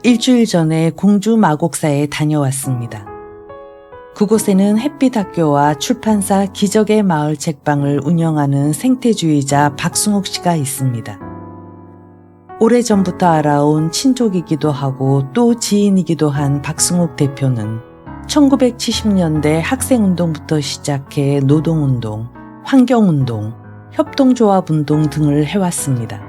일주일 전에 공주 마곡사에 다녀왔습니다. 그곳에는 햇빛학교와 출판사 기적의 마을 책방을 운영하는 생태주의자 박승옥 씨가 있습니다. 오래전부터 알아온 친족이기도 하고 또 지인이기도 한 박승옥 대표는 1970년대 학생운동부터 시작해 노동운동, 환경운동, 협동조합운동 등을 해왔습니다.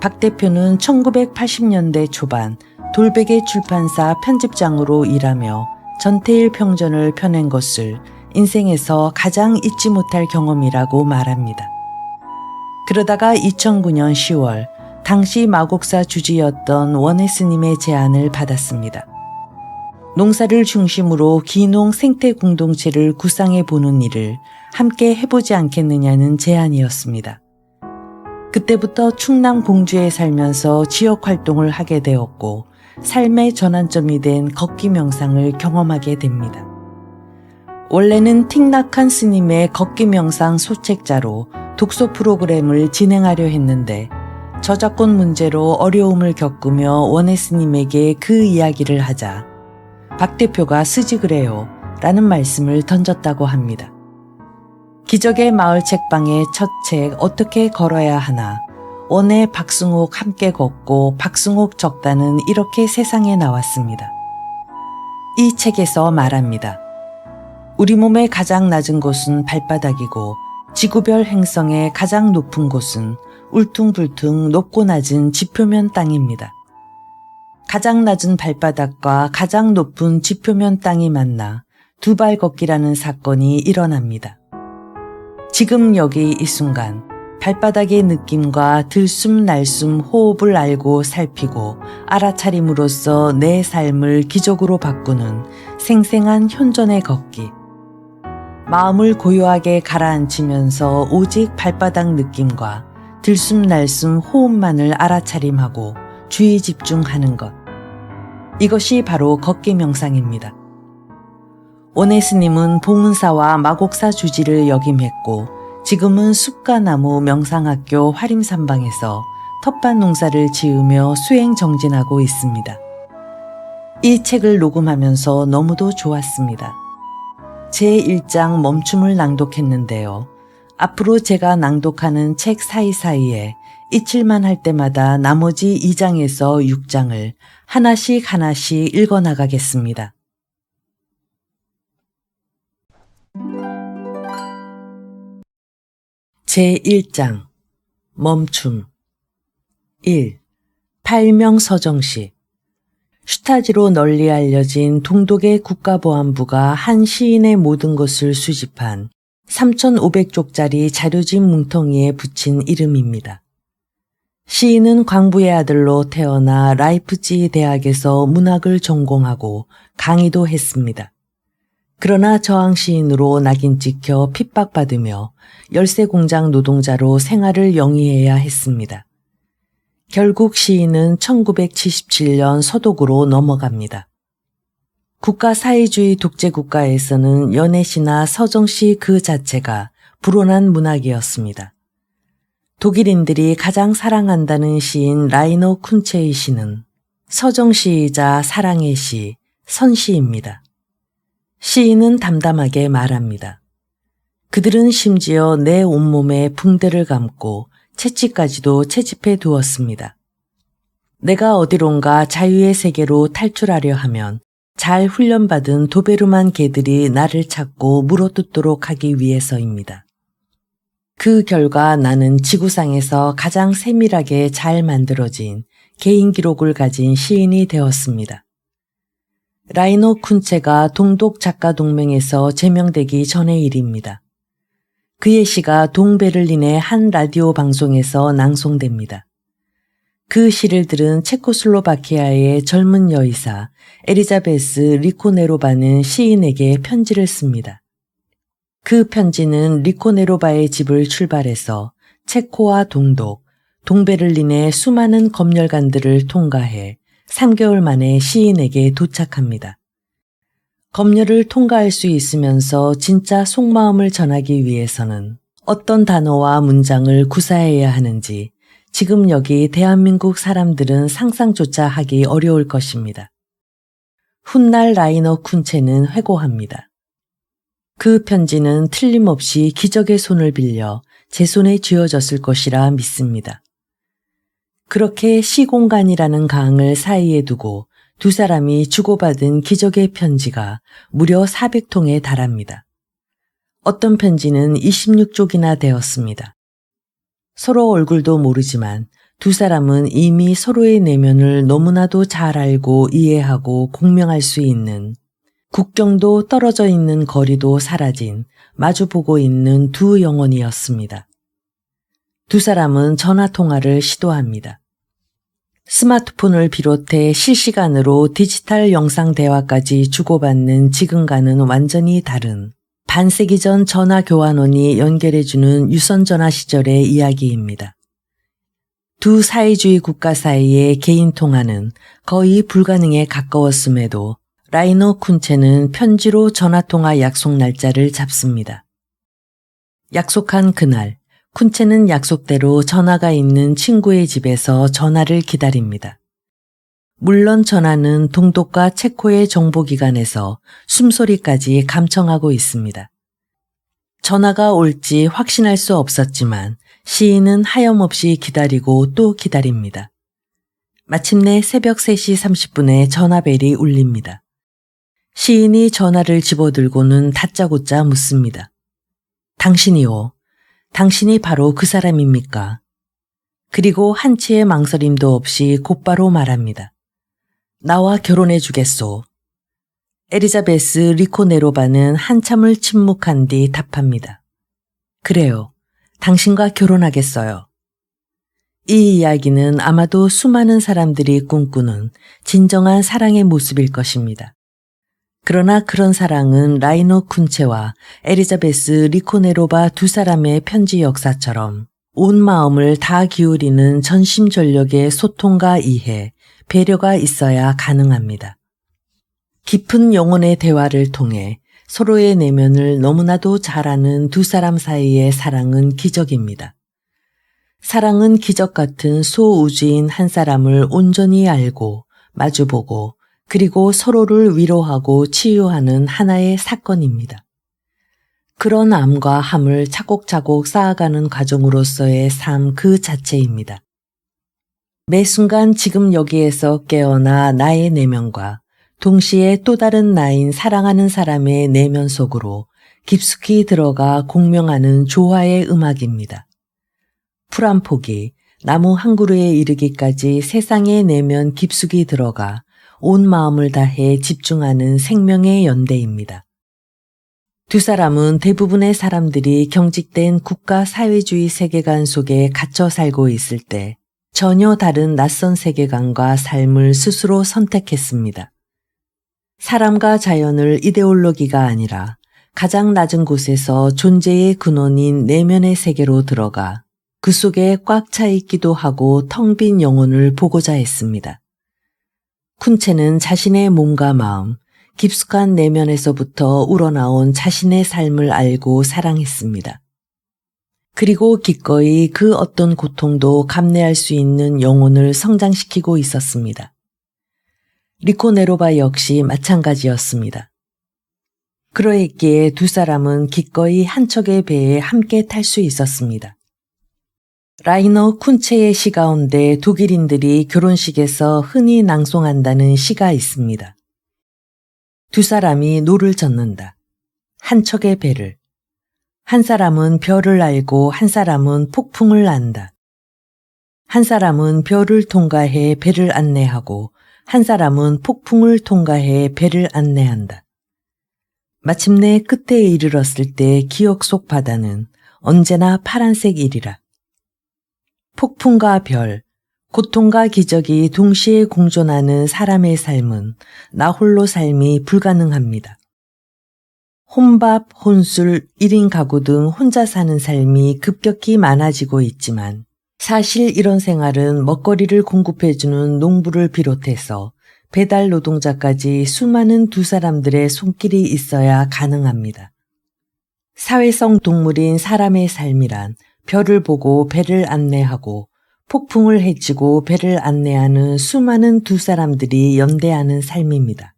박 대표는 1980년대 초반 돌베개 출판사 편집장으로 일하며 전태일 평전을 펴낸 것을 인생에서 가장 잊지 못할 경험이라고 말합니다. 그러다가 2009년 10월 당시 마곡사 주지였던 원해 스님의 제안을 받았습니다. 농사를 중심으로 기농 생태 공동체를 구상해 보는 일을 함께 해보지 않겠느냐는 제안이었습니다. 그때부터 충남 공주에 살면서 지역 활동을 하게 되었고 삶의 전환점이 된 걷기 명상을 경험하게 됩니다. 원래는 틱낙한 스님의 걷기 명상 소책자로 독서 프로그램을 진행하려 했는데 저작권 문제로 어려움을 겪으며 원해 스님에게 그 이야기를 하자 박 대표가 쓰지 그래요 라는 말씀을 던졌다고 합니다. 기적의 마을 책방의 첫 책 어떻게 걸어야 하나 원해 박승옥 함께 걷고 박승옥 적단은 이렇게 세상에 나왔습니다. 이 책에서 말합니다. 우리 몸의 가장 낮은 곳은 발바닥이고 지구별 행성의 가장 높은 곳은 울퉁불퉁 높고 낮은 지표면 땅입니다. 가장 낮은 발바닥과 가장 높은 지표면 땅이 만나 두 발 걷기라는 사건이 일어납니다. 지금 여기 이 순간 발바닥의 느낌과 들숨 날숨 호흡을 알고 살피고 알아차림으로써 내 삶을 기적으로 바꾸는 생생한 현존의 걷기. 마음을 고요하게 가라앉히면서 오직 발바닥 느낌과 들숨 날숨 호흡만을 알아차림하고 주의 집중하는 것. 이것이 바로 걷기 명상입니다. 원해 스님은 봉은사와 마곡사 주지를 역임했고 지금은 숲가나무 명상학교 화림산방에서 텃밭 농사를 지으며 수행 정진하고 있습니다. 이 책을 녹음하면서 너무도 좋았습니다. 제1장 멈춤을 낭독했는데요. 앞으로 제가 낭독하는 책 사이사이에 잊힐만 할 때마다 나머지 2장에서 6장을 하나씩 읽어나가겠습니다. 제1장 멈춤 1. 팔명 서정시 슈타지로 널리 알려진 동독의 국가보안부가 한 시인의 모든 것을 수집한 3,500쪽짜리 자료집 뭉텅이에 붙인 이름입니다. 시인은 광부의 아들로 태어나 라이프치히 대학에서 문학을 전공하고 강의도 했습니다. 그러나 저항 시인으로 낙인 찍혀 핍박받으며 열쇠공장 노동자로 생활을 영위해야 했습니다. 결국 시인은 1977년 서독으로 넘어갑니다. 국가사회주의 독재국가에서는 연애시나 서정시 그 자체가 불온한 문학이었습니다. 독일인들이 가장 사랑한다는 시인 라이너 쿤체의 시는 서정시이자 사랑의 시, 선시입니다. 시인은 담담하게 말합니다. 그들은 심지어 내 온몸에 붕대를 감고 채찍까지도 채집해 두었습니다. 내가 어디론가 자유의 세계로 탈출하려 하면 잘 훈련받은 도베르만 개들이 나를 찾고 물어뜯도록 하기 위해서입니다. 그 결과 나는 지구상에서 가장 세밀하게 잘 만들어진 개인 기록을 가진 시인이 되었습니다. 라이너 쿤체가 동독 작가 동맹에서 제명되기 전의 일입니다. 그의 시가 동베를린의 한 라디오 방송에서 낭송됩니다. 그 시를 들은 체코슬로바키아의 젊은 여의사 에리자베스 리코네로바는 시인에게 편지를 씁니다. 그 편지는 리코네로바의 집을 출발해서 체코와 동독, 동베를린의 수많은 검열관들을 통과해 3개월 만에 시인에게 도착합니다. 검열을 통과할 수 있으면서 진짜 속마음을 전하기 위해서는 어떤 단어와 문장을 구사해야 하는지, 지금 여기 대한민국 사람들은 상상조차 하기 어려울 것입니다. 훗날 라이너 쿤체는 회고합니다. 그 편지는 틀림없이 기적의 손을 빌려 제 손에 쥐어졌을 것이라 믿습니다. 그렇게 시공간이라는 강을 사이에 두고 두 사람이 주고받은 기적의 편지가 무려 400통에 달합니다. 어떤 편지는 26쪽이나 되었습니다. 서로 얼굴도 모르지만 두 사람은 이미 서로의 내면을 너무나도 잘 알고 이해하고 공명할 수 있는, 국경도 떨어져 있는 거리도 사라진 마주보고 있는 두 영혼이었습니다. 두 사람은 전화통화를 시도합니다. 스마트폰을 비롯해 실시간으로 디지털 영상 대화까지 주고받는 지금과는 완전히 다른 반세기 전 전화교환원이 연결해주는 유선전화 시절의 이야기입니다. 두 사회주의 국가 사이의 개인 통화는 거의 불가능에 가까웠음에도 라이너 쿤체는 편지로 전화통화 약속 날짜를 잡습니다. 약속한 그날, 쿤체는 약속대로 전화가 있는 친구의 집에서 전화를 기다립니다. 물론 전화는 동독과 체코의 정보기관에서 숨소리까지 감청하고 있습니다. 전화가 올지 확신할 수 없었지만 시인은 하염없이 기다리고 또 기다립니다. 마침내 새벽 3시 30분에 전화벨이 울립니다. 시인이 전화를 집어들고는 다짜고짜 묻습니다. 당신이요. 당신이 바로 그 사람입니까? 그리고 한치의 망설임도 없이 곧바로 말합니다. 나와 결혼해 주겠소. 엘리자베스 리코네로바는 한참을 침묵한 뒤 답합니다. 그래요. 당신과 결혼하겠어요. 이 이야기는 아마도 수많은 사람들이 꿈꾸는 진정한 사랑의 모습일 것입니다. 그러나 그런 사랑은 라이너 쿤체와 엘리자베스 리코네로바 두 사람의 편지 역사처럼 온 마음을 다 기울이는 전심전력의 소통과 이해, 배려가 있어야 가능합니다. 깊은 영혼의 대화를 통해 서로의 내면을 너무나도 잘 아는 두 사람 사이의 사랑은 기적입니다. 사랑은 기적 같은 소우주인 한 사람을 온전히 알고 마주보고 그리고 서로를 위로하고 치유하는 하나의 사건입니다. 그런 암과 함을 차곡차곡 쌓아가는 과정으로서의 삶 그 자체입니다. 매 순간 지금 여기에서 깨어나 나의 내면과 동시에 또 다른 나인 사랑하는 사람의 내면 속으로 깊숙이 들어가 공명하는 조화의 음악입니다. 풀 한 포기, 나무 한 그루에 이르기까지 세상의 내면 깊숙이 들어가 온 마음을 다해 집중하는 생명의 연대입니다. 두 사람은 대부분의 사람들이 경직된 국가 사회주의 세계관 속에 갇혀 살고 있을 때 전혀 다른 낯선 세계관과 삶을 스스로 선택했습니다. 사람과 자연을 이데올로기가 아니라 가장 낮은 곳에서 존재의 근원인 내면의 세계로 들어가 그 속에 꽉 차 있기도 하고 텅 빈 영혼을 보고자 했습니다. 쿤체는 자신의 몸과 마음, 깊숙한 내면에서부터 우러나온 자신의 삶을 알고 사랑했습니다. 그리고 기꺼이 그 어떤 고통도 감내할 수 있는 영혼을 성장시키고 있었습니다. 리코네로바 역시 마찬가지였습니다. 그러했기에 두 사람은 기꺼이 한 척의 배에 함께 탈 수 있었습니다. 라이너 쿤체의 시 가운데 독일인들이 결혼식에서 흔히 낭송한다는 시가 있습니다. 두 사람이 노를 젓는다. 한 척의 배를. 한 사람은 별을 알고 한 사람은 폭풍을 안다. 한 사람은 별을 통과해 배를 안내하고 한 사람은 폭풍을 통과해 배를 안내한다. 마침내 끝에 이르렀을 때 기억 속 바다는 언제나 파란색이리라. 폭풍과 별, 고통과 기적이 동시에 공존하는 사람의 삶은 나 홀로 삶이 불가능합니다. 혼밥, 혼술, 1인 가구 등 혼자 사는 삶이 급격히 많아지고 있지만 사실 이런 생활은 먹거리를 공급해주는 농부를 비롯해서 배달 노동자까지 수많은 두 사람들의 손길이 있어야 가능합니다. 사회성 동물인 사람의 삶이란 별을 보고 배를 안내하고 폭풍을 헤치고 배를 안내하는 수많은 두 사람들이 연대하는 삶입니다.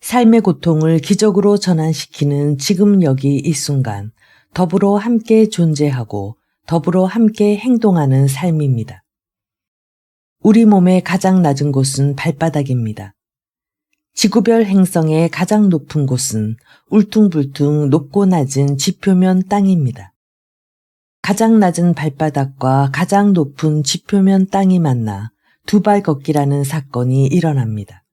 삶의 고통을 기적으로 전환시키는 지금 여기 이 순간, 더불어 함께 존재하고 더불어 함께 행동하는 삶입니다. 우리 몸의 가장 낮은 곳은 발바닥입니다. 지구별 행성의 가장 높은 곳은 울퉁불퉁 높고 낮은 지표면 땅입니다. 가장 낮은 발바닥과 가장 높은 지표면 땅이 만나 두 발 걷기라는 사건이 일어납니다.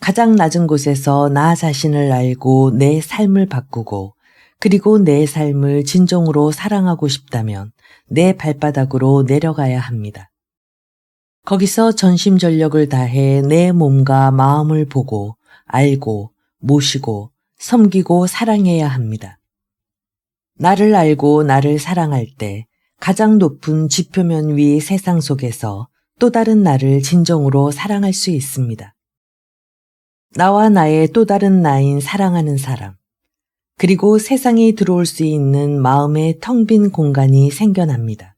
가장 낮은 곳에서 나 자신을 알고 내 삶을 바꾸고 그리고 내 삶을 진정으로 사랑하고 싶다면 내 발바닥으로 내려가야 합니다. 거기서 전심전력을 다해 내 몸과 마음을 보고 알고 모시고 섬기고 사랑해야 합니다. 나를 알고 나를 사랑할 때 가장 높은 지표면 위 세상 속에서 또 다른 나를 진정으로 사랑할 수 있습니다. 나와 나의 또 다른 나인 사랑하는 사람, 그리고 세상에 들어올 수 있는 마음의 텅 빈 공간이 생겨납니다.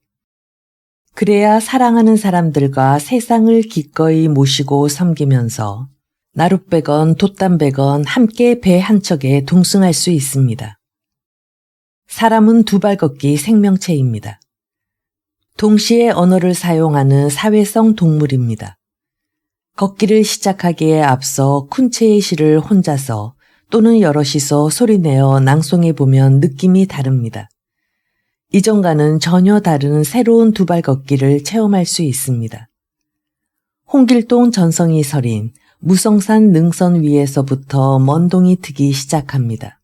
그래야 사랑하는 사람들과 세상을 기꺼이 모시고 섬기면서 나룻배건 돛담배건 함께 배 한 척에 동승할 수 있습니다. 사람은 두 발 걷기 생명체입니다. 동시에 언어를 사용하는 사회성 동물입니다. 걷기를 시작하기에 앞서 쿤체의 시를 혼자서 또는 여럿이서 소리내어 낭송해보면 느낌이 다릅니다. 이전과는 전혀 다른 새로운 두 발 걷기를 체험할 수 있습니다. 홍길동 전성이 서린 무성산 능선 위에서부터 먼동이 트기 시작합니다.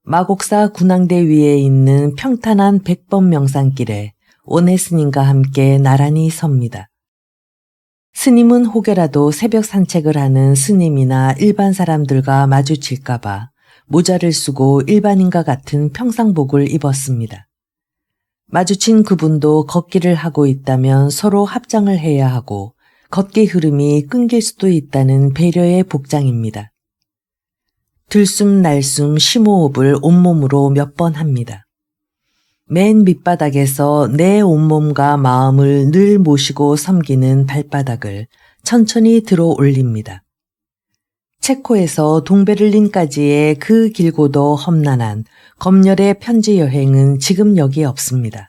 마곡사 군항대 위에 있는 평탄한 백번 명산길에 원해 스님과 함께 나란히 섭니다. 스님은 혹여라도 새벽 산책을 하는 스님이나 일반 사람들과 마주칠까봐 모자를 쓰고 일반인과 같은 평상복을 입었습니다. 마주친 그분도 걷기를 하고 있다면 서로 합장을 해야 하고 걷기 흐름이 끊길 수도 있다는 배려의 복장입니다. 들숨 날숨 심호흡을 온몸으로 몇 번 합니다. 맨 밑바닥에서 내 온몸과 마음을 늘 모시고 섬기는 발바닥을 천천히 들어 올립니다. 체코에서 동베를린까지의 그 길고도 험난한 검열의 편지 여행은 지금 여기 없습니다.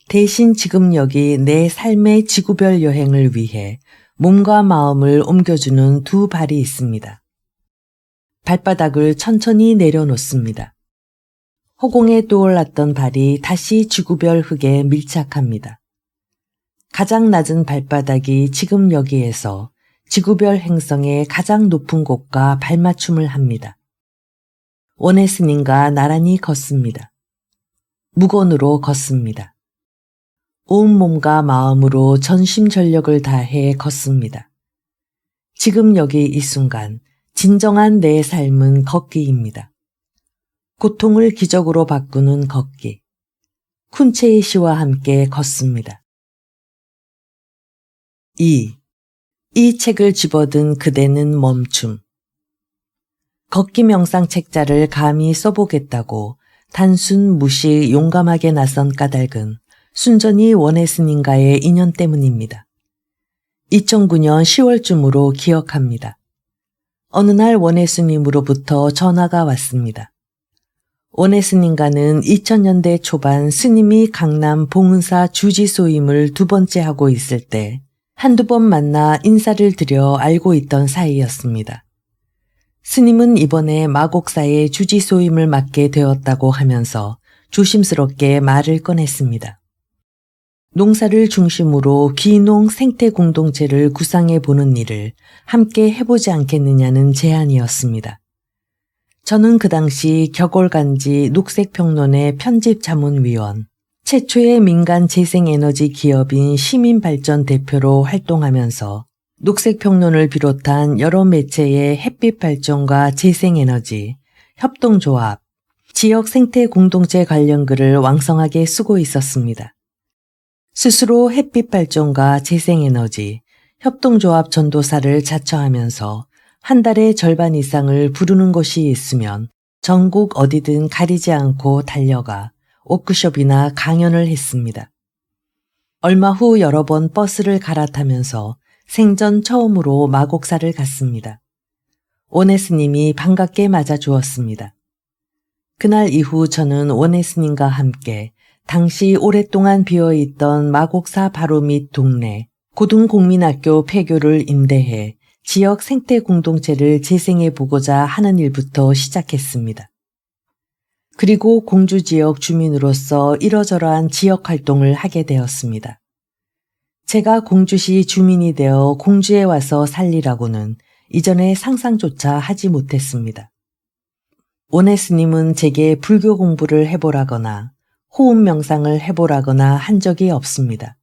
대신 지금 여기 내 삶의 지구별 여행을 위해 몸과 마음을 옮겨주는 두 발이 있습니다. 발바닥을 천천히 내려놓습니다. 허공에 떠올랐던 발이 다시 지구별 흙에 밀착합니다. 가장 낮은 발바닥이 지금 여기에서 지구별 행성의 가장 높은 곳과 발맞춤을 합니다. 원해 스님과 나란히 걷습니다. 무건으로 걷습니다. 온 몸과 마음으로 전심전력을 다해 걷습니다. 지금 여기 이 순간 진정한 내 삶은 걷기입니다. 고통을 기적으로 바꾸는 걷기. 쿤체이 씨와 함께 걷습니다. 2. 이 책을 집어든 그대는 멈춤. 걷기 명상 책자를 감히 써보겠다고 단순 무시 용감하게 나선 까닭은 순전히 원해 스님과의 인연 때문입니다. 2009년 10월쯤으로 기억합니다. 어느 날 원해 스님으로부터 전화가 왔습니다. 원해 스님과는 2000년대 초반 스님이 강남 봉은사 주지소임을 두 번째 하고 있을 때 한두 번 만나 인사를 드려 알고 있던 사이였습니다. 스님은 이번에 마곡사의 주지소임을 맡게 되었다고 하면서 조심스럽게 말을 꺼냈습니다. 농사를 중심으로 귀농 생태 공동체를 구상해 보는 일을 함께 해보지 않겠느냐는 제안이었습니다. 저는 그 당시 격월간지 녹색평론의 편집자문위원, 최초의 민간 재생에너지 기업인 시민발전 대표로 활동하면서 녹색평론을 비롯한 여러 매체의 햇빛발전과 재생에너지, 협동조합, 지역 생태 공동체 관련 글을 왕성하게 쓰고 있었습니다. 스스로 햇빛발전과 재생에너지, 협동조합 전도사를 자처하면서 한 달에 절반 이상을 부르는 곳이 있으면 전국 어디든 가리지 않고 달려가 워크숍이나 강연을 했습니다. 얼마 후 여러 번 버스를 갈아타면서 생전 처음으로 마곡사를 갔습니다. 원예 스님이 반갑게 맞아주었습니다. 그날 이후 저는 원예 스님과 함께 당시 오랫동안 비어있던 마곡사 바로 밑 동네 고등공민학교 폐교를 임대해 지역 생태 공동체를 재생해보고자 하는 일부터 시작했습니다. 그리고 공주 지역 주민으로서 이러저러한 지역 활동을 하게 되었습니다. 제가 공주시 주민이 되어 공주에 와서 살리라고는 이전에 상상조차 하지 못했습니다. 원예 스님은 제게 불교 공부를 해보라거나 호흡 명상을 해보라거나 한 적이 없습니다.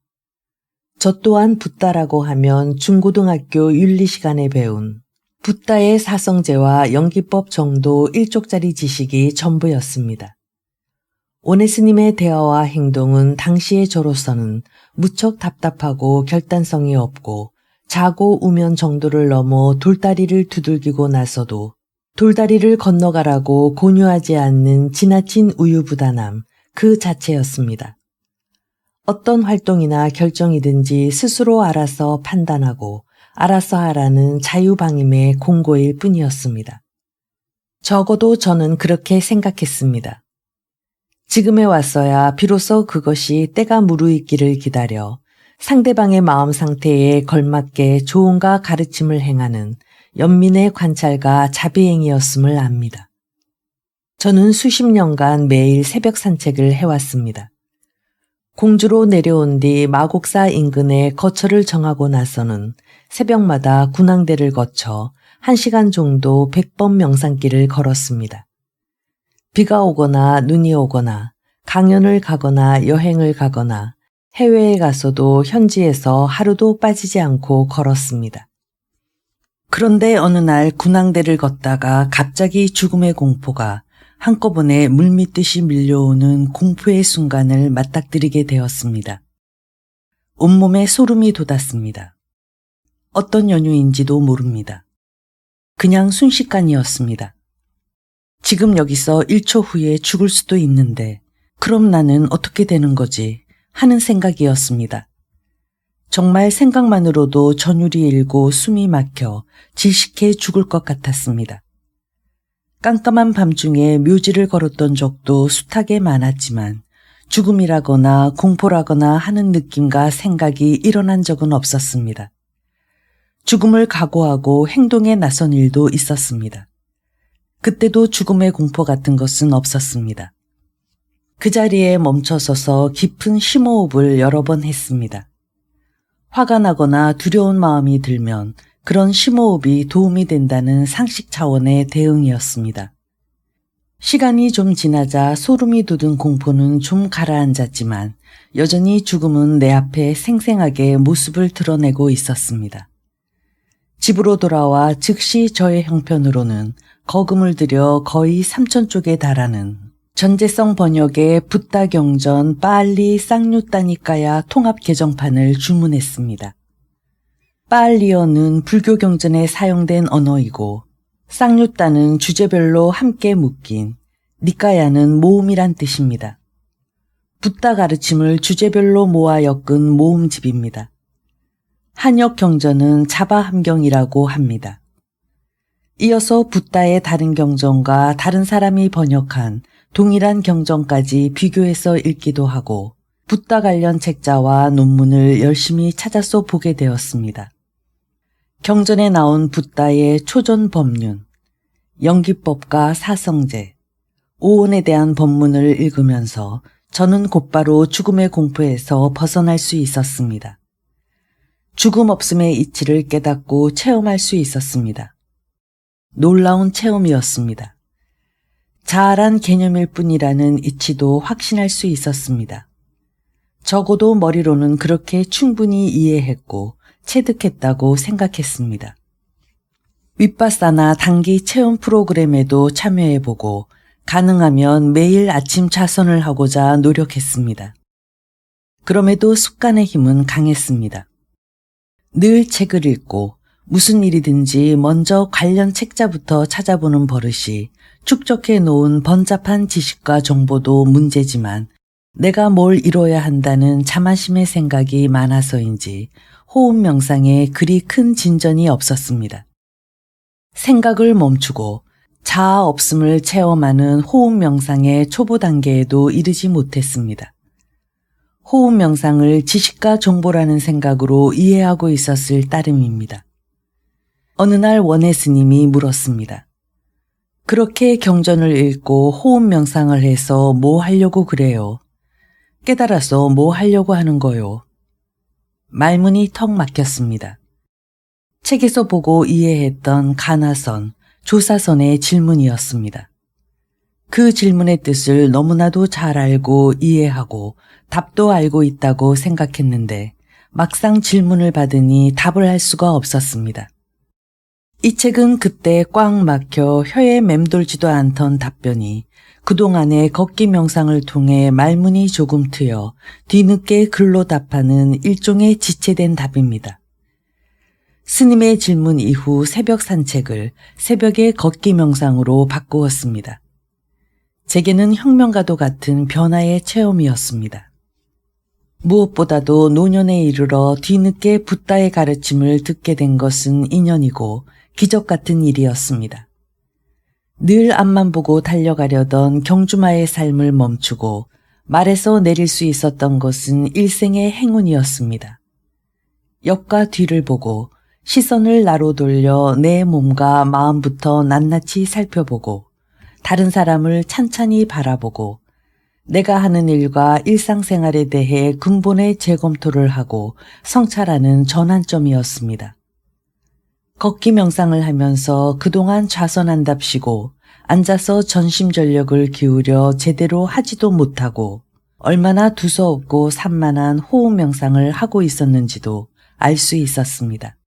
저 또한 붓다라고 하면 중고등학교 윤리 시간에 배운 붓다의 사성제와 연기법 정도 1쪽짜리 지식이 전부였습니다. 원예 스님의 대화와 행동은 당시의 저로서는 무척 답답하고 결단성이 없고 자고 우면 정도를 넘어 돌다리를 두들기고 나서도 돌다리를 건너가라고 권유하지 않는 지나친 우유부단함 그 자체였습니다. 어떤 활동이나 결정이든지 스스로 알아서 판단하고 알아서 하라는 자유방임의 공고일 뿐이었습니다. 적어도 저는 그렇게 생각했습니다. 지금에 왔어야 비로소 그것이 때가 무르익기를 기다려 상대방의 마음 상태에 걸맞게 조언과 가르침을 행하는 연민의 관찰과 자비행위였음을 압니다. 저는 수십 년간 매일 새벽 산책을 해왔습니다. 공주로 내려온 뒤 마곡사 인근에 거처를 정하고 나서는 새벽마다 군항대를 거쳐 1시간 정도 100번 명상길을 걸었습니다. 비가 오거나 눈이 오거나 강연을 가거나 여행을 가거나 해외에 가서도 현지에서 하루도 빠지지 않고 걸었습니다. 그런데 어느 날 군항대를 걷다가 갑자기 죽음의 공포가 한꺼번에 물밀듯이 밀려오는 공포의 순간을 맞닥뜨리게 되었습니다. 온몸에 소름이 돋았습니다. 어떤 연유인지도 모릅니다. 그냥 순식간이었습니다. 지금 여기서 1초 후에 죽을 수도 있는데 그럼 나는 어떻게 되는 거지 하는 생각이었습니다. 정말 생각만으로도 전율이 일고 숨이 막혀 질식해 죽을 것 같았습니다. 깜깜한 밤중에 묘지를 걸었던 적도 숱하게 많았지만 죽음이라거나 공포라거나 하는 느낌과 생각이 일어난 적은 없었습니다. 죽음을 각오하고 행동에 나선 일도 있었습니다. 그때도 죽음의 공포 같은 것은 없었습니다. 그 자리에 멈춰서서 깊은 심호흡을 여러 번 했습니다. 화가 나거나 두려운 마음이 들면 그런 심호흡이 도움이 된다는 상식 차원의 대응이었습니다. 시간이 좀 지나자 소름이 돋은 공포는 좀 가라앉았지만 여전히 죽음은 내 앞에 생생하게 모습을 드러내고 있었습니다. 집으로 돌아와 즉시 저의 형편으로는 거금을 들여 거의 3,000쪽에 달하는 전제성 번역의 붓다 경전 빨리 쌍류따니까야 통합 개정판을 주문했습니다. 빨리어는 불교 경전에 사용된 언어이고 쌍류따는 주제별로 함께 묶인 니까야는 모음이란 뜻입니다. 붓다 가르침을 주제별로 모아 엮은 모음집입니다. 한역 경전은 자바함경이라고 합니다. 이어서 붓다의 다른 경전과 다른 사람이 번역한 동일한 경전까지 비교해서 읽기도 하고 붓다 관련 책자와 논문을 열심히 찾아서 보게 되었습니다. 경전에 나온 붓다의 초전 법륜, 연기법과 사성제, 오온에 대한 법문을 읽으면서 저는 곧바로 죽음의 공포에서 벗어날 수 있었습니다. 죽음 없음의 이치를 깨닫고 체험할 수 있었습니다. 놀라운 체험이었습니다. 자아란 개념일 뿐이라는 이치도 확신할 수 있었습니다. 적어도 머리로는 그렇게 충분히 이해했고 체득했다고 생각했습니다. 윗바사나 단기 체험 프로그램에도 참여해보고 가능하면 매일 아침 차선을 하고자 노력했습니다. 그럼에도 습관의 힘은 강했습니다. 늘 책을 읽고 무슨 일이든지 먼저 관련 책자부터 찾아보는 버릇이 축적해 놓은 번잡한 지식과 정보도 문제지만 내가 뭘 이뤄야 한다는 자만심의 생각이 많아서인지 호흡 명상에 그리 큰 진전이 없었습니다. 생각을 멈추고 자아 없음을 체험하는 호흡 명상의 초보 단계에도 이르지 못했습니다. 호흡 명상을 지식과 정보라는 생각으로 이해하고 있었을 따름입니다. 어느 날 원해 스님이 물었습니다. 그렇게 경전을 읽고 호흡 명상을 해서 뭐 하려고 그래요? 깨달아서 뭐 하려고 하는 거요? 말문이 턱 막혔습니다. 책에서 보고 이해했던 가나선, 조사선의 질문이었습니다. 그 질문의 뜻을 너무나도 잘 알고 이해하고 답도 알고 있다고 생각했는데 막상 질문을 받으니 답을 할 수가 없었습니다. 이 책은 그때 꽉 막혀 혀에 맴돌지도 않던 답변이 그동안의 걷기 명상을 통해 말문이 조금 트여 뒤늦게 글로 답하는 일종의 지체된 답입니다. 스님의 질문 이후 새벽 산책을 새벽의 걷기 명상으로 바꾸었습니다. 제게는 혁명과도 같은 변화의 체험이었습니다. 무엇보다도 노년에 이르러 뒤늦게 붓다의 가르침을 듣게 된 것은 인연이고 기적 같은 일이었습니다. 늘 앞만 보고 달려가려던 경주마의 삶을 멈추고 말에서 내릴 수 있었던 것은 일생의 행운이었습니다. 옆과 뒤를 보고 시선을 나로 돌려 내 몸과 마음부터 낱낱이 살펴보고 다른 사람을 찬찬히 바라보고 내가 하는 일과 일상생활에 대해 근본의 재검토를 하고 성찰하는 전환점이었습니다. 걷기 명상을 하면서 그동안 좌선한답시고 앉아서 전심전력을 기울여 제대로 하지도 못하고 얼마나 두서없고 산만한 호흡 명상을 하고 있었는지도 알 수 있었습니다.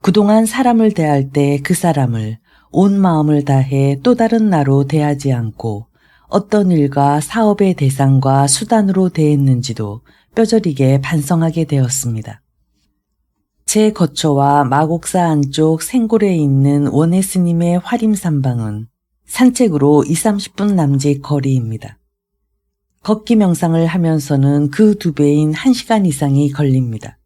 그동안 사람을 대할 때 그 사람을 온 마음을 다해 또 다른 나로 대하지 않고 어떤 일과 사업의 대상과 수단으로 대했는지도 뼈저리게 반성하게 되었습니다. 제 거처와 마곡사 안쪽 생골에 있는 원해 스님의 화림산방은 산책으로 20-30분 남짓 거리입니다. 걷기 명상을 하면서는 그 2배인 1시간 이상이 걸립니다.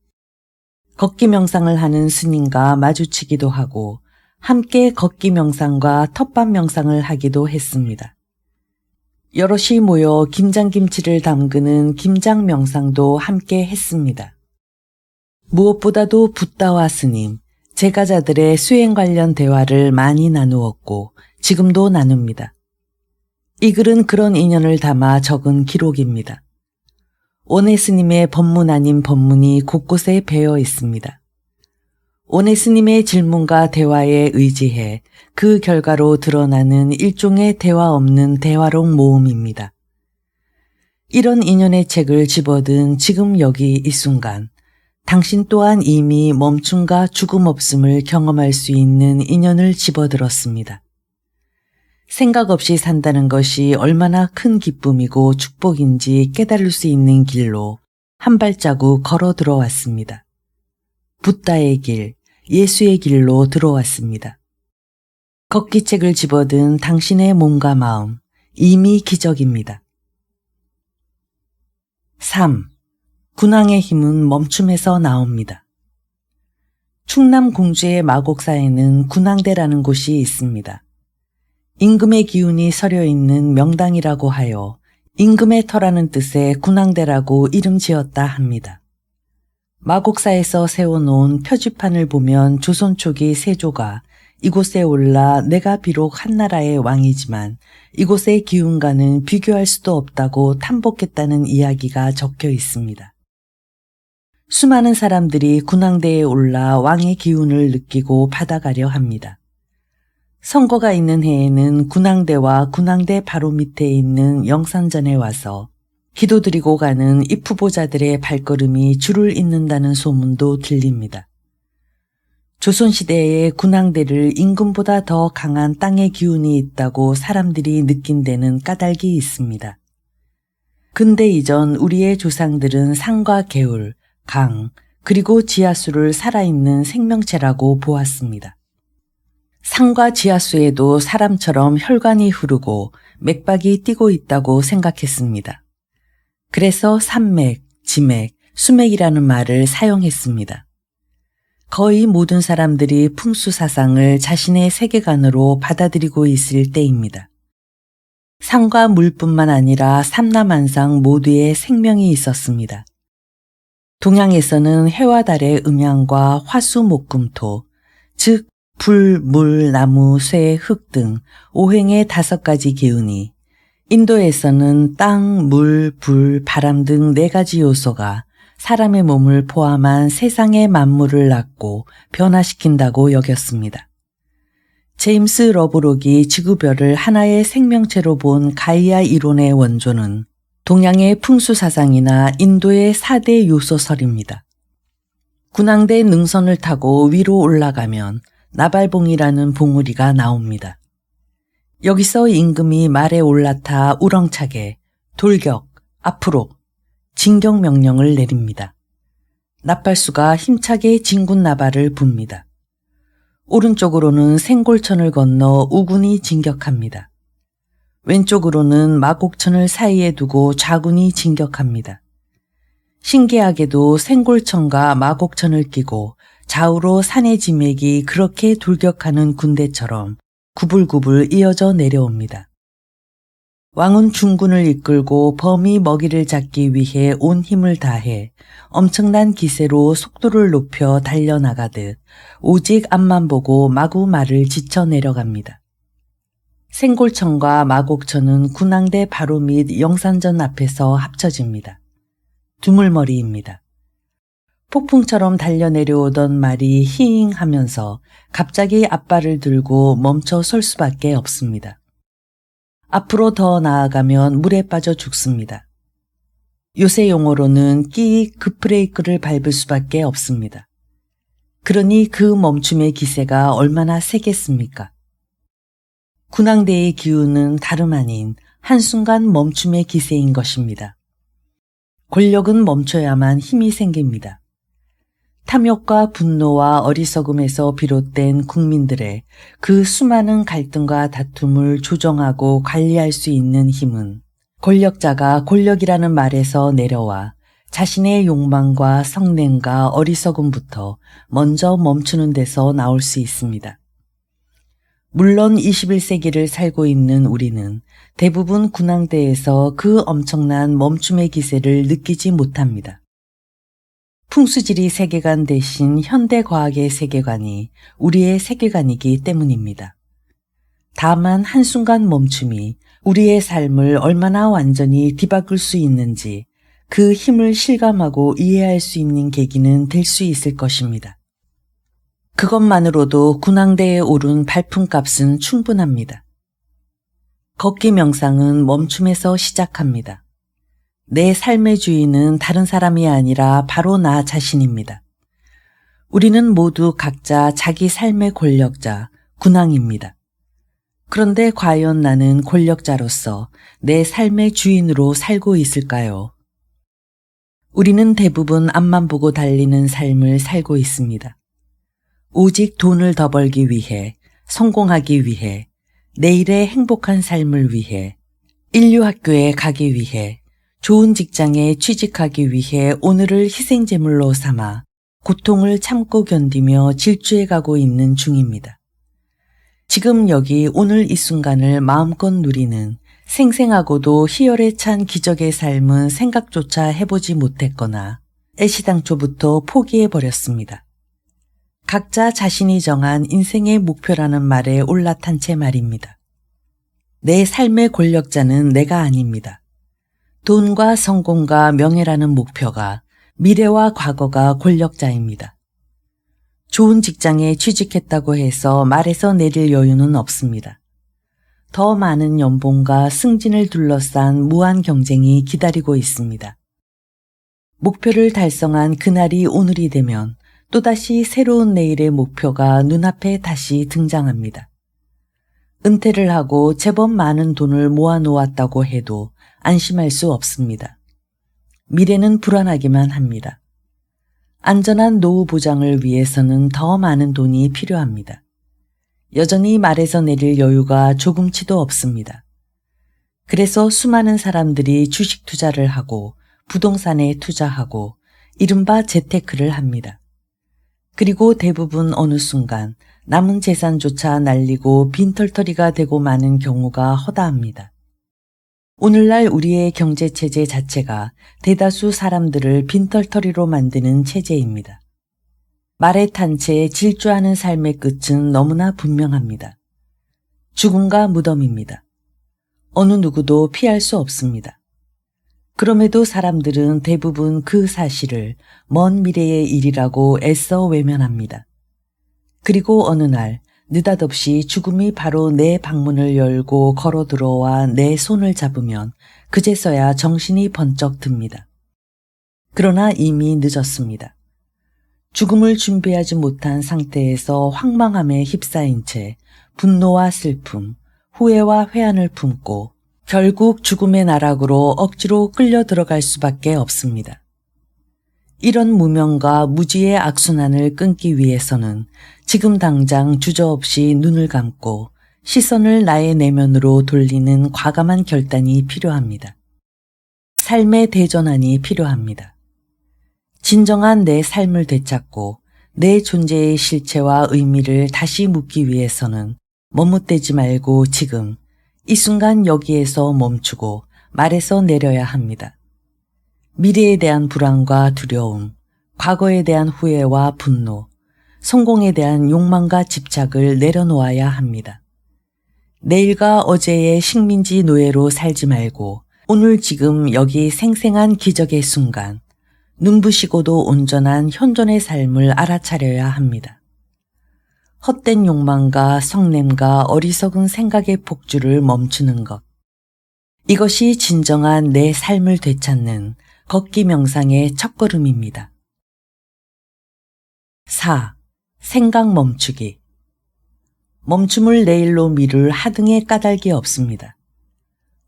걷기 명상을 하는 스님과 마주치기도 하고 함께 걷기 명상과 텃밭 명상을 하기도 했습니다. 여럿이 모여 김장김치를 담그는 김장 명상도 함께 했습니다. 무엇보다도 붓다와 스님, 제가자들의 수행 관련 대화를 많이 나누었고 지금도 나눕니다. 이 글은 그런 인연을 담아 적은 기록입니다. 원해 스님의 법문 아닌 법문이 곳곳에 배어 있습니다. 원해 스님의 질문과 대화에 의지해 그 결과로 드러나는 일종의 대화 없는 대화록 모음입니다. 이런 인연의 책을 집어든 지금 여기 이 순간 당신 또한 이미 멈춤과 죽음 없음을 경험할 수 있는 인연을 집어들었습니다. 생각 없이 산다는 것이 얼마나 큰 기쁨이고 축복인지 깨달을 수 있는 길로 한 발자국 걸어 들어왔습니다. 붓다의 길, 예수의 길로 들어왔습니다. 걷기책을 집어든 당신의 몸과 마음, 이미 기적입니다. 3. 군왕의 힘은 멈춤에서 나옵니다. 충남 공주의 마곡사에는 군왕대라는 곳이 있습니다. 임금의 기운이 서려 있는 명당이라고 하여 임금의 터라는 뜻의 군왕대라고 이름 지었다 합니다. 마곡사에서 세워놓은 표지판을 보면 조선 초기 세조가 이곳에 올라 내가 비록 한나라의 왕이지만 이곳의 기운과는 비교할 수도 없다고 탐복했다는 이야기가 적혀 있습니다. 수많은 사람들이 군왕대에 올라 왕의 기운을 느끼고 받아가려 합니다. 선거가 있는 해에는 군왕대와 군왕대 바로 밑에 있는 영산전에 와서 기도드리고 가는 입후보자들의 발걸음이 줄을 잇는다는 소문도 들립니다. 조선시대에 군왕대를 임금보다 더 강한 땅의 기운이 있다고 사람들이 느낀 데는 까닭이 있습니다. 근대 이전 우리의 조상들은 산과 개울, 강, 그리고 지하수를 살아있는 생명체라고 보았습니다. 산과 지하수에도 사람처럼 혈관이 흐르고 맥박이 뛰고 있다고 생각했습니다. 그래서 산맥, 지맥, 수맥이라는 말을 사용했습니다. 거의 모든 사람들이 풍수사상을 자신의 세계관으로 받아들이고 있을 때입니다. 산과 물뿐만 아니라 삼라만상 모두에 생명이 있었습니다. 동양에서는 해와 달의 음양과 화수 목금토, 즉 불, 물, 나무, 쇠, 흙 등 오행의 5가지 기운이, 인도에서는 땅, 물, 불, 바람 등 4가지 요소가 사람의 몸을 포함한 세상의 만물을 낳고 변화시킨다고 여겼습니다. 제임스 러브록이 지구별을 하나의 생명체로 본 가이아 이론의 원조는 동양의 풍수사상이나 인도의 4대 요소설입니다. 군항대 능선을 타고 위로 올라가면 나발봉이라는 봉우리가 나옵니다. 여기서 임금이 말에 올라타 우렁차게 돌격, 앞으로, 진격 명령을 내립니다. 나팔수가 힘차게 진군 나발을 붑니다. 오른쪽으로는 생골천을 건너 우군이 진격합니다. 왼쪽으로는 마곡천을 사이에 두고 좌군이 진격합니다. 신기하게도 생골천과 마곡천을 끼고 좌우로 산의 지맥이 그렇게 돌격하는 군대처럼 구불구불 이어져 내려옵니다. 왕은 중군을 이끌고 범이 먹이를 잡기 위해 온 힘을 다해 엄청난 기세로 속도를 높여 달려나가듯 오직 앞만 보고 마구 말을 지쳐 내려갑니다. 생골천과 마곡천은 군항대 바로 밑 영산전 앞에서 합쳐집니다. 두물머리입니다. 폭풍처럼 달려내려오던 말이 히잉 하면서 갑자기 앞발을 들고 멈춰 설 수밖에 없습니다. 앞으로 더 나아가면 물에 빠져 죽습니다. 요새 용어로는 끼익 급브레이크를 밟을 수밖에 없습니다. 그러니 그 멈춤의 기세가 얼마나 세겠습니까? 군항대의 기운은 다름 아닌 한순간 멈춤의 기세인 것입니다. 권력은 멈춰야만 힘이 생깁니다. 탐욕과 분노와 어리석음에서 비롯된 국민들의 그 수많은 갈등과 다툼을 조정하고 관리할 수 있는 힘은 권력자가 권력이라는 말에서 내려와 자신의 욕망과 성냄과 어리석음부터 먼저 멈추는 데서 나올 수 있습니다. 물론 21세기를 살고 있는 우리는 대부분 군항대에서 그 엄청난 멈춤의 기세를 느끼지 못합니다. 풍수지리 세계관 대신 현대과학의 세계관이 우리의 세계관이기 때문입니다. 다만 한순간 멈춤이 우리의 삶을 얼마나 완전히 뒤바꿀 수 있는지 그 힘을 실감하고 이해할 수 있는 계기는 될 수 있을 것입니다. 그것만으로도 군항대에 오른 발품값은 충분합니다. 걷기 명상은 멈춤에서 시작합니다. 내 삶의 주인은 다른 사람이 아니라 바로 나 자신입니다. 우리는 모두 각자 자기 삶의 권력자, 군항입니다. 그런데 과연 나는 권력자로서 내 삶의 주인으로 살고 있을까요? 우리는 대부분 앞만 보고 달리는 삶을 살고 있습니다. 오직 돈을 더 벌기 위해, 성공하기 위해, 내일의 행복한 삶을 위해, 인류학교에 가기 위해, 좋은 직장에 취직하기 위해 오늘을 희생제물로 삼아 고통을 참고 견디며 질주해가고 있는 중입니다. 지금 여기 오늘 이 순간을 마음껏 누리는 생생하고도 희열에 찬 기적의 삶은 생각조차 해보지 못했거나 애시당초부터 포기해버렸습니다. 각자 자신이 정한 인생의 목표라는 말에 올라탄 채 말입니다. 내 삶의 권력자는 내가 아닙니다. 돈과 성공과 명예라는 목표가, 미래와 과거가 권력자입니다. 좋은 직장에 취직했다고 해서 말에서 내릴 여유는 없습니다. 더 많은 연봉과 승진을 둘러싼 무한 경쟁이 기다리고 있습니다. 목표를 달성한 그날이 오늘이 되면 또다시 새로운 내일의 목표가 눈앞에 다시 등장합니다. 은퇴를 하고 제법 많은 돈을 모아놓았다고 해도 안심할 수 없습니다. 미래는 불안하기만 합니다. 안전한 노후 보장을 위해서는 더 많은 돈이 필요합니다. 여전히 말에서 내릴 여유가 조금치도 없습니다. 그래서 수많은 사람들이 주식 투자를 하고 부동산에 투자하고 이른바 재테크를 합니다. 그리고 대부분 어느 순간 남은 재산조차 날리고 빈털터리가 되고 마는 경우가 허다합니다. 오늘날 우리의 경제체제 자체가 대다수 사람들을 빈털터리로 만드는 체제입니다. 말에 탄 채 질주하는 삶의 끝은 너무나 분명합니다. 죽음과 무덤입니다. 어느 누구도 피할 수 없습니다. 그럼에도 사람들은 대부분 그 사실을 먼 미래의 일이라고 애써 외면합니다. 그리고 어느 날 느닷없이 죽음이 바로 내 방문을 열고 걸어 들어와 내 손을 잡으면 그제서야 정신이 번쩍 듭니다. 그러나 이미 늦었습니다. 죽음을 준비하지 못한 상태에서 황망함에 휩싸인 채 분노와 슬픔, 후회와 회한을 품고 결국 죽음의 나락으로 억지로 끌려 들어갈 수밖에 없습니다. 이런 무명과 무지의 악순환을 끊기 위해서는 지금 당장 주저없이 눈을 감고 시선을 나의 내면으로 돌리는 과감한 결단이 필요합니다. 삶의 대전환이 필요합니다. 진정한 내 삶을 되찾고 내 존재의 실체와 의미를 다시 묻기 위해서는 머뭇대지 말고 지금 이 순간 여기에서 멈추고 말에서 내려야 합니다. 미래에 대한 불안과 두려움, 과거에 대한 후회와 분노, 성공에 대한 욕망과 집착을 내려놓아야 합니다. 내일과 어제의 식민지 노예로 살지 말고 오늘 지금 여기 생생한 기적의 순간, 눈부시고도 온전한 현존의 삶을 알아차려야 합니다. 헛된 욕망과 성냄과 어리석은 생각의 폭주를 멈추는 것. 이것이 진정한 내 삶을 되찾는 걷기 명상의 첫걸음입니다. 4. 생각 멈추기. 멈춤을 내일로 미룰 하등의 까닭이 없습니다.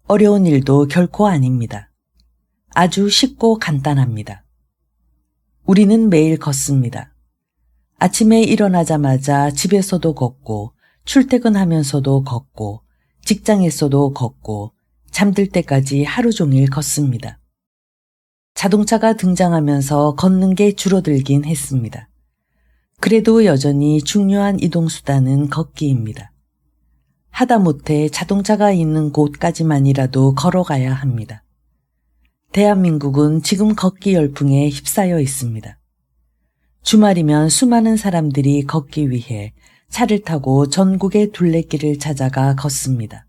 어려운 일도 결코 아닙니다. 아주 쉽고 간단합니다. 우리는 매일 걷습니다. 아침에 일어나자마자 집에서도 걷고 출퇴근하면서도 걷고 직장에서도 걷고 잠들 때까지 하루 종일 걷습니다. 자동차가 등장하면서 걷는 게 줄어들긴 했습니다. 그래도 여전히 중요한 이동수단은 걷기입니다. 하다못해 자동차가 있는 곳까지만이라도 걸어가야 합니다. 대한민국은 지금 걷기 열풍에 휩싸여 있습니다. 주말이면 수많은 사람들이 걷기 위해 차를 타고 전국의 둘레길을 찾아가 걷습니다.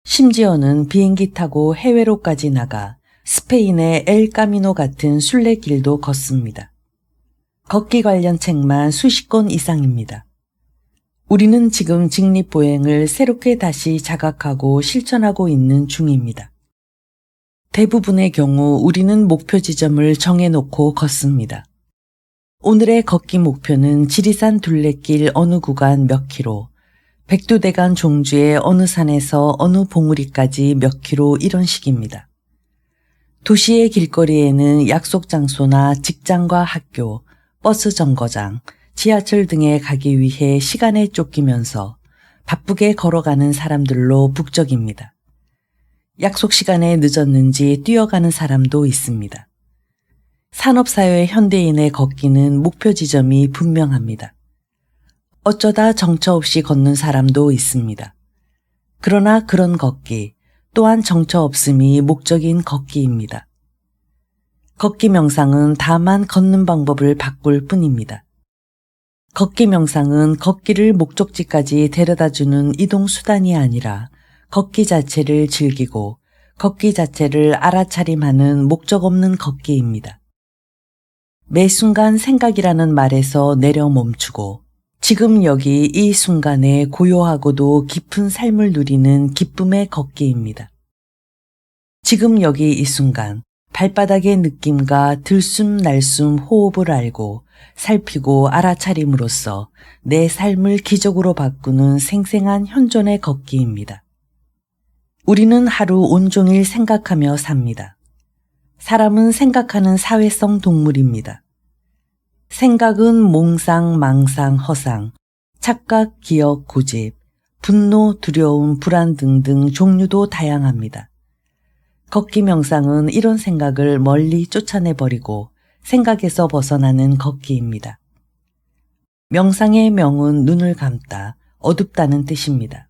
심지어는 비행기 타고 해외로까지 나가 스페인의 엘 까미노 같은 순례길도 걷습니다. 걷기 관련 책만 수십 권 이상입니다. 우리는 지금 직립보행을 새롭게 다시 자각하고 실천하고 있는 중입니다. 대부분의 경우 우리는 목표 지점을 정해놓고 걷습니다. 오늘의 걷기 목표는 지리산 둘레길 어느 구간 몇 킬로, 백두대간 종주의 어느 산에서 어느 봉우리까지 몇 킬로 이런 식입니다. 도시의 길거리에는 약속 장소나 직장과 학교, 버스 정거장, 지하철 등에 가기 위해 시간에 쫓기면서 바쁘게 걸어가는 사람들로 북적입니다. 약속 시간에 늦었는지 뛰어가는 사람도 있습니다. 산업사회 현대인의 걷기는 목표 지점이 분명합니다. 어쩌다 정처 없이 걷는 사람도 있습니다. 그러나 그런 걷기 또한 정처 없음이 목적인 걷기입니다. 걷기 명상은 다만 걷는 방법을 바꿀 뿐입니다. 걷기 명상은 걷기를 목적지까지 데려다주는 이동수단이 아니라 걷기 자체를 즐기고 걷기 자체를 알아차림하는 목적 없는 걷기입니다. 매 순간 생각이라는 말에서 내려 멈추고 지금 여기 이 순간에 고요하고도 깊은 삶을 누리는 기쁨의 걷기입니다. 지금 여기 이 순간 발바닥의 느낌과 들숨 날숨 호흡을 알고 살피고 알아차림으로써 내 삶을 기적으로 바꾸는 생생한 현존의 걷기입니다. 우리는 하루 온종일 생각하며 삽니다. 사람은 생각하는 사회성 동물입니다. 생각은 몽상, 망상, 허상, 착각, 기억, 고집, 분노, 두려움, 불안 등등 종류도 다양합니다. 걷기 명상은 이런 생각을 멀리 쫓아내버리고 생각에서 벗어나는 걷기입니다. 명상의 명은 눈을 감다, 어둡다는 뜻입니다.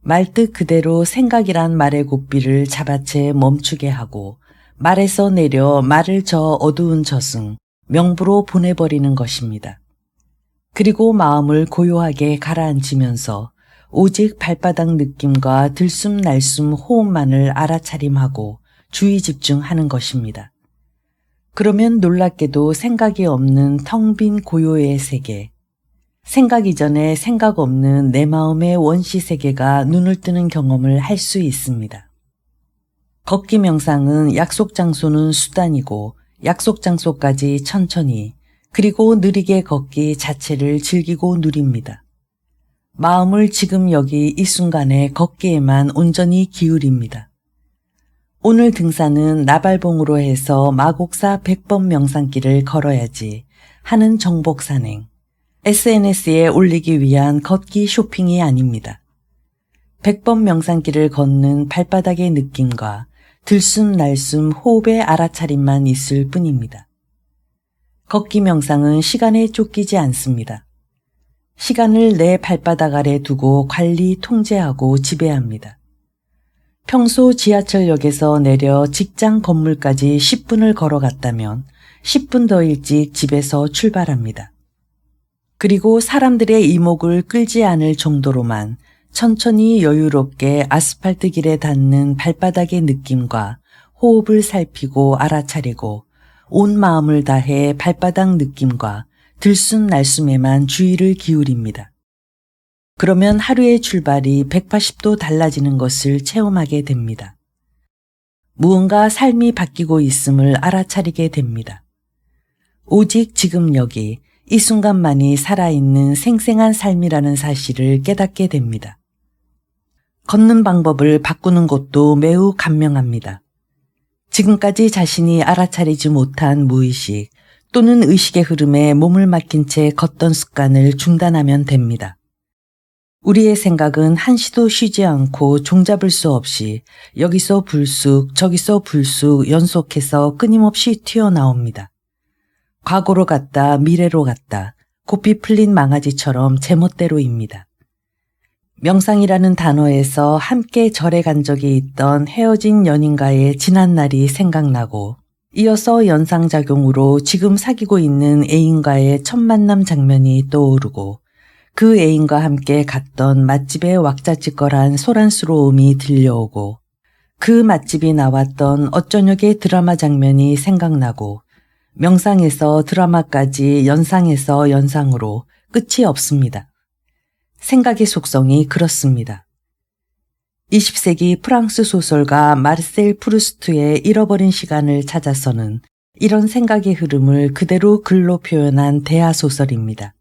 말뜻 그대로 생각이란 말의 고삐를 잡아채 멈추게 하고 말에서 내려 말을 저 어두운 저승, 명부로 보내버리는 것입니다. 그리고 마음을 고요하게 가라앉히면서 오직 발바닥 느낌과 들숨날숨 호흡만을 알아차림하고 주의 집중하는 것입니다. 그러면 놀랍게도 생각이 없는 텅 빈 고요의 세계, 생각 이전에 생각 없는 내 마음의 원시 세계가 눈을 뜨는 경험을 할 수 있습니다. 걷기 명상은 약속 장소는 수단이고 약속 장소까지 천천히 그리고 느리게 걷기 자체를 즐기고 누립니다. 마음을 지금 여기 이 순간에 걷기에만 온전히 기울입니다. 오늘 등산은 나발봉으로 해서 마곡사 100번 명상길을 걸어야지 하는 정복 산행, SNS에 올리기 위한 걷기 쇼핑이 아닙니다. 100번 명상길을 걷는 발바닥의 느낌과 들숨날숨 호흡의 알아차림만 있을 뿐입니다. 걷기 명상은 시간에 쫓기지 않습니다. 시간을 내 발바닥 아래 두고 관리, 통제하고 지배합니다. 평소 지하철역에서 내려 직장 건물까지 10분을 걸어갔다면 10분 더 일찍 집에서 출발합니다. 그리고 사람들의 이목을 끌지 않을 정도로만 천천히 여유롭게 아스팔트 길에 닿는 발바닥의 느낌과 호흡을 살피고 알아차리고 온 마음을 다해 발바닥 느낌과 들숨날숨에만 주의를 기울입니다. 그러면 하루의 출발이 180도 달라지는 것을 체험하게 됩니다. 무언가 삶이 바뀌고 있음을 알아차리게 됩니다. 오직 지금 여기 이 순간만이 살아있는 생생한 삶이라는 사실을 깨닫게 됩니다. 걷는 방법을 바꾸는 것도 매우 간명합니다. 지금까지 자신이 알아차리지 못한 무의식 또는 의식의 흐름에 몸을 맡긴 채 걷던 습관을 중단하면 됩니다. 우리의 생각은 한시도 쉬지 않고 종잡을 수 없이 여기서 불쑥 저기서 불쑥 연속해서 끊임없이 튀어나옵니다. 과거로 갔다 미래로 갔다 고삐 풀린 망아지처럼 제멋대로입니다. 명상이라는 단어에서 함께 절에 간 적이 있던 헤어진 연인과의 지난 날이 생각나고 이어서 연상작용으로 지금 사귀고 있는 애인과의 첫 만남 장면이 떠오르고 그 애인과 함께 갔던 맛집의 왁자지껄한 소란스러움이 들려오고 그 맛집이 나왔던 어쩌녁의 드라마 장면이 생각나고 명상에서 드라마까지 연상에서 연상으로 끝이 없습니다. 생각의 속성이 그렇습니다. 20세기 프랑스 소설가 마르셀 프루스트의 잃어버린 시간을 찾아서는 이런 생각의 흐름을 그대로 글로 표현한 대하소설입니다.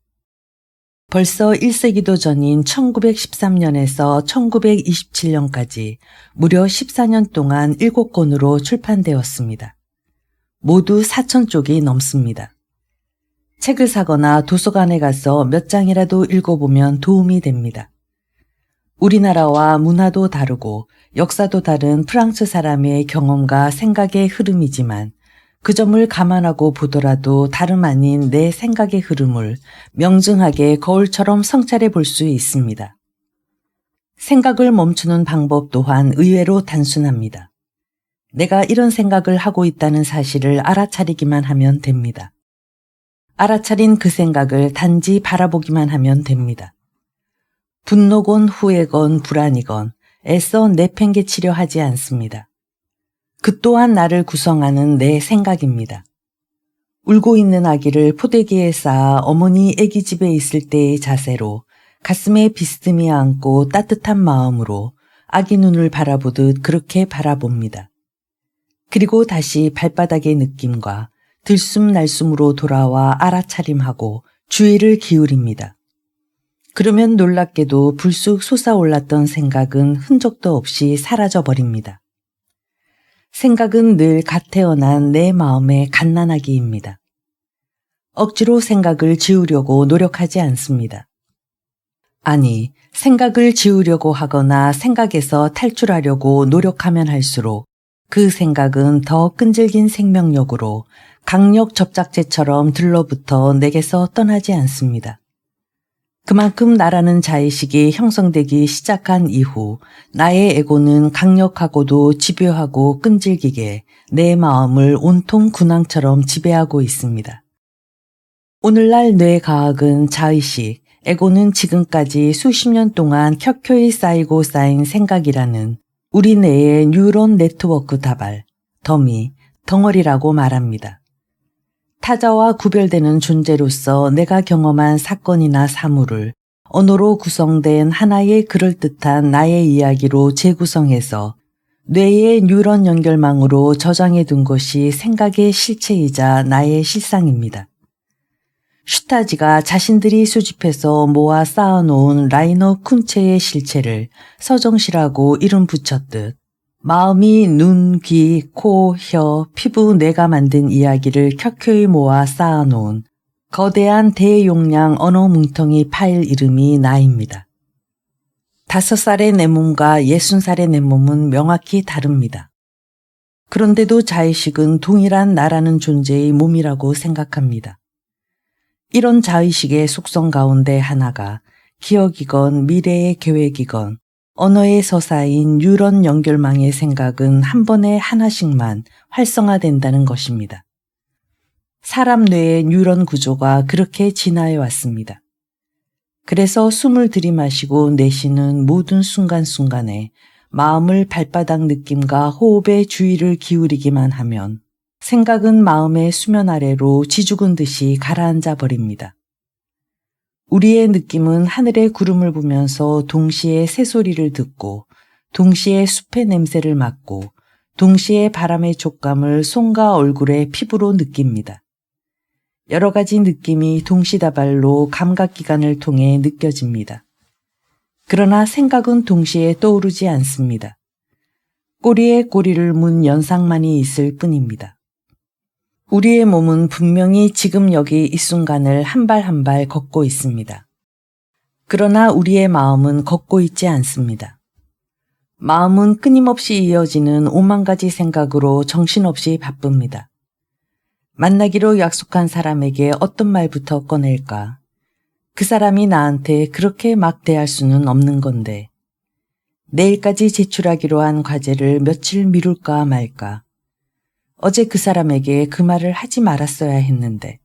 벌써 1세기도 전인 1913년에서 1927년까지 무려 14년 동안 7권으로 출판되었습니다. 모두 4,000쪽이 넘습니다. 책을 사거나 도서관에 가서 몇 장이라도 읽어보면 도움이 됩니다. 우리나라와 문화도 다르고 역사도 다른 프랑스 사람의 경험과 생각의 흐름이지만 그 점을 감안하고 보더라도 다름 아닌 내 생각의 흐름을 명증하게 거울처럼 성찰해 볼 수 있습니다. 생각을 멈추는 방법 또한 의외로 단순합니다. 내가 이런 생각을 하고 있다는 사실을 알아차리기만 하면 됩니다. 알아차린 그 생각을 단지 바라보기만 하면 됩니다. 분노건 후회건 불안이건 애써 내팽개치려 하지 않습니다. 그 또한 나를 구성하는 내 생각입니다. 울고 있는 아기를 포대기에 쌓아 어머니 아기 집에 있을 때의 자세로 가슴에 비스듬히 안고 따뜻한 마음으로 아기 눈을 바라보듯 그렇게 바라봅니다. 그리고 다시 발바닥의 느낌과 들숨날숨으로 돌아와 알아차림하고 주의를 기울입니다. 그러면 놀랍게도 불쑥 솟아올랐던 생각은 흔적도 없이 사라져버립니다. 생각은 늘 갓 태어난 내 마음의 갓난아기입니다. 억지로 생각을 지우려고 노력하지 않습니다. 아니, 생각을 지우려고 하거나 생각에서 탈출하려고 노력하면 할수록 그 생각은 더 끈질긴 생명력으로 강력 접착제처럼 들러붙어 내게서 떠나지 않습니다. 그만큼 나라는 자의식이 형성되기 시작한 이후 나의 에고는 강력하고도 집요하고 끈질기게 내 마음을 온통 군왕처럼 지배하고 있습니다. 오늘날 뇌과학은 자의식, 에고는 지금까지 수십 년 동안 켜켜이 쌓이고 쌓인 생각이라는 우리 뇌의 뉴런 네트워크 다발, 더미, 덩어리라고 말합니다. 타자와 구별되는 존재로서 내가 경험한 사건이나 사물을 언어로 구성된 하나의 그럴듯한 나의 이야기로 재구성해서 뇌의 뉴런 연결망으로 저장해 둔 것이 생각의 실체이자 나의 실상입니다. 슈타지가 자신들이 수집해서 모아 쌓아놓은 라이너 쿤체의 실체를 서정시라고 이름 붙였듯 마음이 눈, 귀, 코, 혀, 피부, 뇌가 만든 이야기를 켜켜이 모아 쌓아놓은 거대한 대용량 언어 뭉텅이 파일 이름이 나입니다. 5살의 내 몸과 60살의 내 몸은 명확히 다릅니다. 그런데도 자의식은 동일한 나라는 존재의 몸이라고 생각합니다. 이런 자의식의 속성 가운데 하나가 기억이건 미래의 계획이건 언어에 서사인 뉴런 연결망의 생각은 한 번에 하나씩만 활성화된다는 것입니다. 사람 뇌의 뉴런 구조가 그렇게 진화해 왔습니다. 그래서 숨을 들이마시고 내쉬는 모든 순간순간에 마음을 발바닥 느낌과 호흡에 주의를 기울이기만 하면 생각은 마음의 수면 아래로 지죽은 듯이 가라앉아 버립니다. 우리의 느낌은 하늘의 구름을 보면서 동시에 새소리를 듣고 동시에 숲의 냄새를 맡고 동시에 바람의 촉감을 손과 얼굴의 피부로 느낍니다. 여러 가지 느낌이 동시다발로 감각기관을 통해 느껴집니다. 그러나 생각은 동시에 떠오르지 않습니다. 꼬리에 꼬리를 문 연상만이 있을 뿐입니다. 우리의 몸은 분명히 지금 여기 이 순간을 한 발 한 발 걷고 있습니다. 그러나 우리의 마음은 걷고 있지 않습니다. 마음은 끊임없이 이어지는 5만 가지 생각으로 정신없이 바쁩니다. 만나기로 약속한 사람에게 어떤 말부터 꺼낼까? 그 사람이 나한테 그렇게 막 대할 수는 없는 건데. 내일까지 제출하기로 한 과제를 며칠 미룰까 말까? 어제 그 사람에게 그 말을 하지 말았어야 했는데.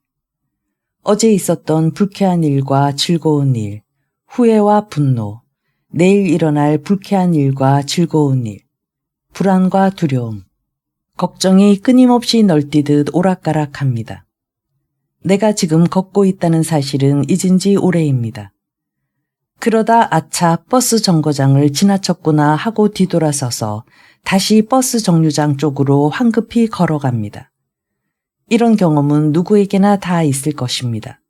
어제 있었던 불쾌한 일과 즐거운 일, 후회와 분노, 내일 일어날 불쾌한 일과 즐거운 일, 불안과 두려움, 걱정이 끊임없이 널뛰듯 오락가락합니다. 내가 지금 걷고 있다는 사실은 잊은 지 오래입니다. 그러다 아차 버스 정거장을 지나쳤구나 하고 뒤돌아서서 다시 버스 정류장 쪽으로 황급히 걸어갑니다. 이런 경험은 누구에게나 다 있을 것입니다.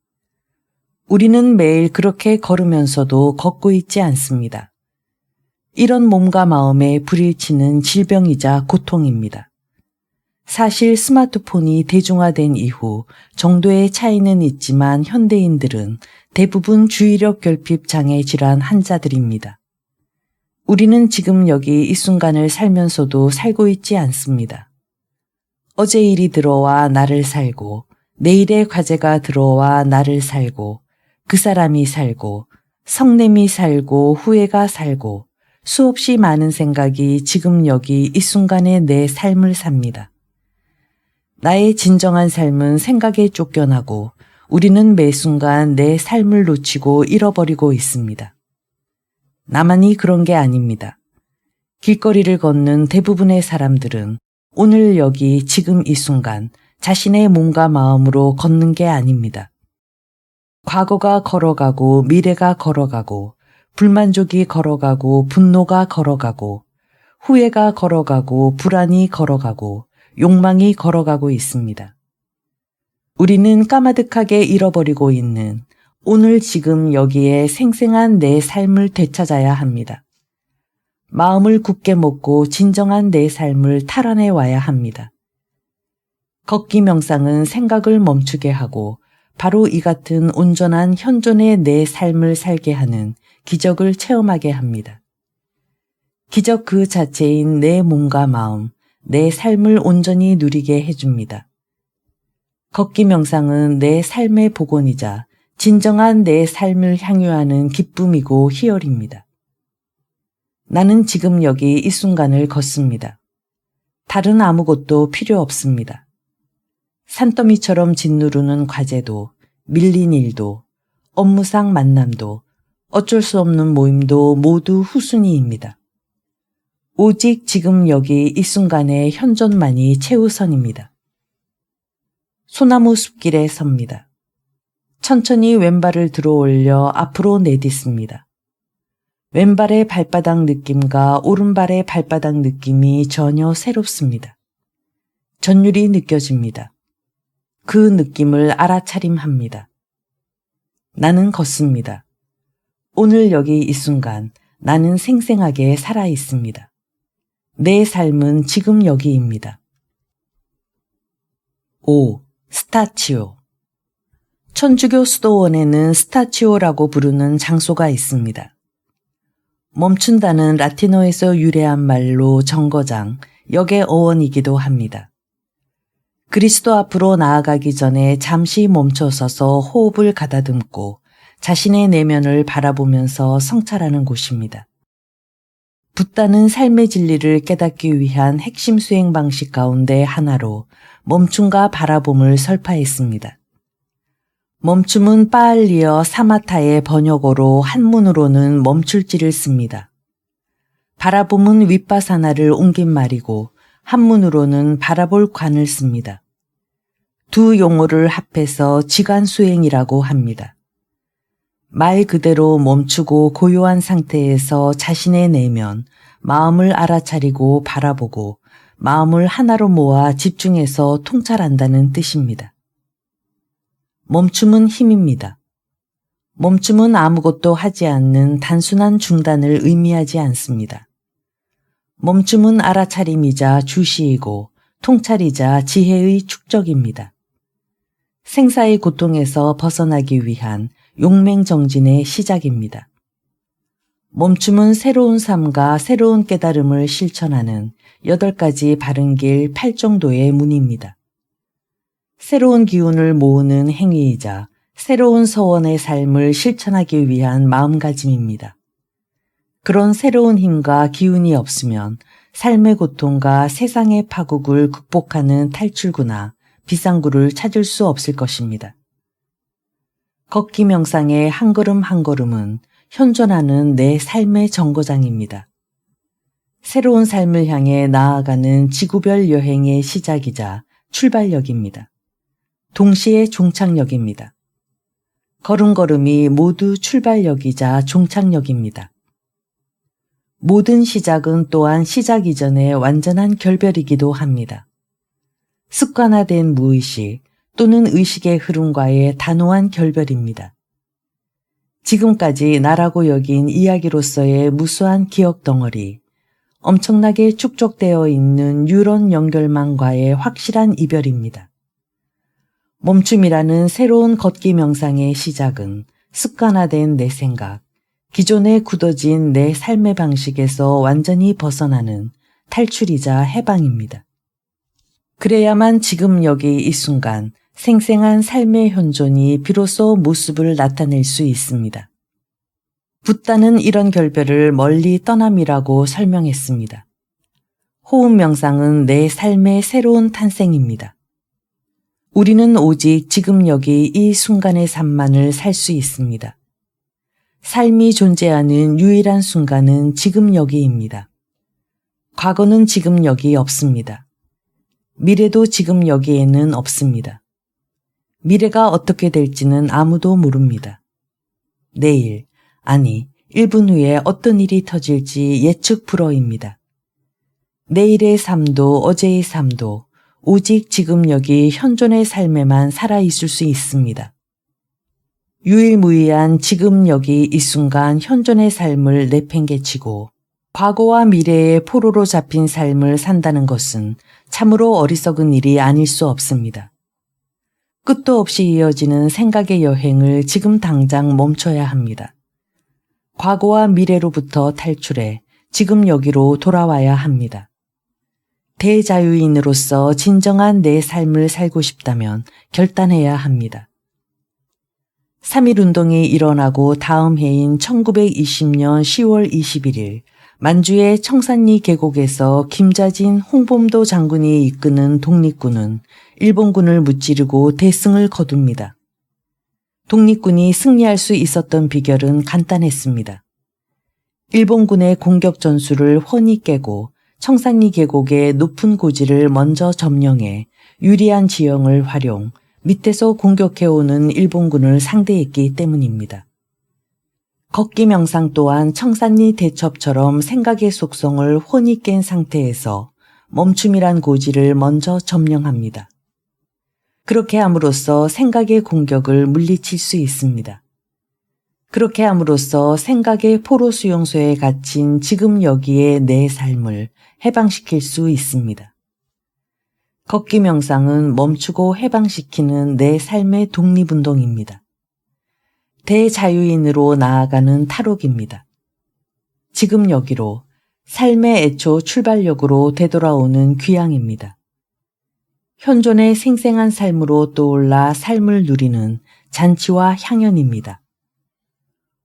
우리는 매일 그렇게 걸으면서도 걷고 있지 않습니다. 이런 몸과 마음에 불일치는 질병이자 고통입니다. 사실 스마트폰이 대중화된 이후 정도의 차이는 있지만 현대인들은 대부분 주의력 결핍 장애 질환 환자들입니다. 우리는 지금 여기 이 순간을 살면서도 살고 있지 않습니다. 어제 일이 들어와 나를 살고, 내일의 과제가 들어와 나를 살고, 그 사람이 살고, 성냄이 살고, 후회가 살고, 수없이 많은 생각이 지금 여기 이 순간에 내 삶을 삽니다. 나의 진정한 삶은 생각에 쫓겨나고, 우리는 매 순간 내 삶을 놓치고 잃어버리고 있습니다. 나만이 그런 게 아닙니다. 길거리를 걷는 대부분의 사람들은 오늘 여기 지금 이 순간 자신의 몸과 마음으로 걷는 게 아닙니다. 과거가 걸어가고 미래가 걸어가고 불만족이 걸어가고 분노가 걸어가고 후회가 걸어가고 불안이 걸어가고 욕망이 걸어가고 있습니다. 우리는 까마득하게 잃어버리고 있는 오늘 지금 여기에 생생한 내 삶을 되찾아야 합니다. 마음을 굳게 먹고 진정한 내 삶을 탈환해 와야 합니다. 걷기 명상은 생각을 멈추게 하고 바로 이 같은 온전한 현존의 내 삶을 살게 하는 기적을 체험하게 합니다. 기적 그 자체인 내 몸과 마음, 내 삶을 온전히 누리게 해줍니다. 걷기 명상은 내 삶의 복원이자 진정한 내 삶을 향유하는 기쁨이고 희열입니다. 나는 지금 여기 이 순간을 걷습니다. 다른 아무것도 필요 없습니다. 산더미처럼 짓누르는 과제도, 밀린 일도, 업무상 만남도, 어쩔 수 없는 모임도 모두 후순위입니다. 오직 지금 여기 이 순간의 현존만이 최우선입니다. 소나무 숲길에 섭니다. 천천히 왼발을 들어 올려 앞으로 내딛습니다. 왼발의 발바닥 느낌과 오른발의 발바닥 느낌이 전혀 새롭습니다. 전율이 느껴집니다. 그 느낌을 알아차림합니다. 나는 걷습니다. 오늘 여기 이 순간 나는 생생하게 살아 있습니다. 내 삶은 지금 여기입니다. 5. 스타치오. 천주교 수도원에는 스타치오라고 부르는 장소가 있습니다. 멈춘다는 라틴어에서 유래한 말로 정거장, 역의 어원이기도 합니다. 그리스도 앞으로 나아가기 전에 잠시 멈춰서서 호흡을 가다듬고 자신의 내면을 바라보면서 성찰하는 곳입니다. 붓다는 삶의 진리를 깨닫기 위한 핵심 수행 방식 가운데 하나로 멈춤과 바라봄을 설파했습니다. 멈춤은 빠알리어 사마타의 번역어로 한문으로는 멈출지를 씁니다. 바라봄은 윗바사나를 옮긴 말이고 한문으로는 바라볼 관을 씁니다. 두 용어를 합해서 지관수행이라고 합니다. 말 그대로 멈추고 고요한 상태에서 자신의 내면, 마음을 알아차리고 바라보고 마음을 하나로 모아 집중해서 통찰한다는 뜻입니다. 멈춤은 힘입니다. 멈춤은 아무것도 하지 않는 단순한 중단을 의미하지 않습니다. 멈춤은 알아차림이자 주시이고 통찰이자 지혜의 축적입니다. 생사의 고통에서 벗어나기 위한 용맹정진의 시작입니다. 멈춤은 새로운 삶과 새로운 깨달음을 실천하는 8가지 바른 길 8정도의 문입니다. 새로운 기운을 모으는 행위이자 새로운 서원의 삶을 실천하기 위한 마음가짐입니다. 그런 새로운 힘과 기운이 없으면 삶의 고통과 세상의 파국을 극복하는 탈출구나 비상구를 찾을 수 없을 것입니다. 걷기 명상의 한 걸음 한 걸음은 현존하는 내 삶의 정거장입니다. 새로운 삶을 향해 나아가는 지구별 여행의 시작이자 출발역입니다. 동시에 종착역입니다. 걸음걸음이 모두 출발역이자 종착역입니다. 모든 시작은 또한 시작 이전의 완전한 결별이기도 합니다. 습관화된 무의식 또는 의식의 흐름과의 단호한 결별입니다. 지금까지 나라고 여긴 이야기로서의 무수한 기억 덩어리, 엄청나게 축적되어 있는 뉴런 연결망과의 확실한 이별입니다. 멈춤이라는 새로운 걷기 명상의 시작은 습관화된 내 생각, 기존에 굳어진 내 삶의 방식에서 완전히 벗어나는 탈출이자 해방입니다. 그래야만 지금 여기 이 순간 생생한 삶의 현존이 비로소 모습을 나타낼 수 있습니다. 붓다는 이런 결별을 멀리 떠남이라고 설명했습니다. 호흡 명상은 내 삶의 새로운 탄생입니다. 우리는 오직 지금 여기 이 순간의 삶만을 살 수 있습니다. 삶이 존재하는 유일한 순간은 지금 여기입니다. 과거는 지금 여기 없습니다. 미래도 지금 여기에는 없습니다. 미래가 어떻게 될지는 아무도 모릅니다. 내일, 아니 1분 후에 어떤 일이 터질지 예측 불허입니다. 내일의 삶도 어제의 삶도 오직 지금 여기 현존의 삶에만 살아있을 수 있습니다. 유일무이한 지금 여기 이 순간 현존의 삶을 내팽개치고 과거와 미래의 포로로 잡힌 삶을 산다는 것은 참으로 어리석은 일이 아닐 수 없습니다. 끝도 없이 이어지는 생각의 여행을 지금 당장 멈춰야 합니다. 과거와 미래로부터 탈출해 지금 여기로 돌아와야 합니다. 대자유인으로서 진정한 내 삶을 살고 싶다면 결단해야 합니다. 3.1운동이 일어나고 다음 해인 1920년 10월 21일 만주의 청산리 계곡에서 김자진, 홍범도 장군이 이끄는 독립군은 일본군을 무찌르고 대승을 거둡니다. 독립군이 승리할 수 있었던 비결은 간단했습니다. 일본군의 공격 전술을 훤히 깨고 청산리 계곡의 높은 고지를 먼저 점령해 유리한 지형을 활용, 밑에서 공격해오는 일본군을 상대했기 때문입니다. 걷기 명상 또한 청산리 대첩처럼 생각의 속성을 훤히 깬 상태에서 멈춤이란 고지를 먼저 점령합니다. 그렇게 함으로써 생각의 공격을 물리칠 수 있습니다. 그렇게 함으로써 생각의 포로 수용소에 갇힌 지금 여기에 내 삶을 해방시킬 수 있습니다. 걷기 명상은 멈추고 해방시키는 내 삶의 독립운동입니다. 대자유인으로 나아가는 탈옥입니다. 지금 여기로 삶의 애초 출발역으로 되돌아오는 귀향입니다. 현존의 생생한 삶으로 떠올라 삶을 누리는 잔치와 향연입니다.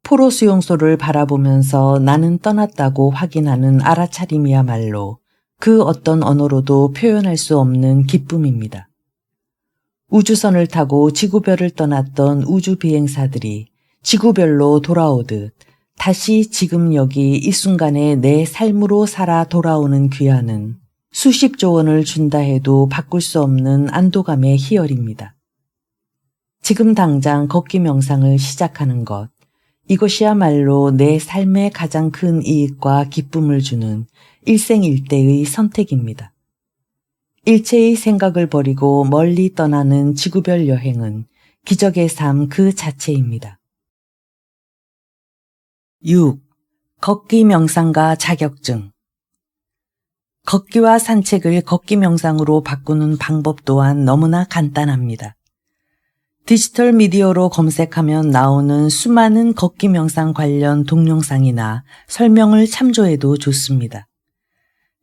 포로 수용소를 바라보면서 나는 떠났다고 확인하는 알아차림이야말로 그 어떤 언어로도 표현할 수 없는 기쁨입니다. 우주선을 타고 지구별을 떠났던 우주 비행사들이 지구별로 돌아오듯 다시 지금 여기 이 순간에 내 삶으로 살아 돌아오는 귀환은 수십조 원을 준다 해도 바꿀 수 없는 안도감의 희열입니다. 지금 당장 걷기 명상을 시작하는 것, 이것이야말로 내 삶에 가장 큰 이익과 기쁨을 주는 일생일대의 선택입니다. 일체의 생각을 버리고 멀리 떠나는 지구별 여행은 기적의 삶 그 자체입니다. 6. 걷기 명상가 자격증. 걷기와 산책을 걷기 명상으로 바꾸는 방법 또한 너무나 간단합니다. 디지털 미디어로 검색하면 나오는 수많은 걷기 명상 관련 동영상이나 설명을 참조해도 좋습니다.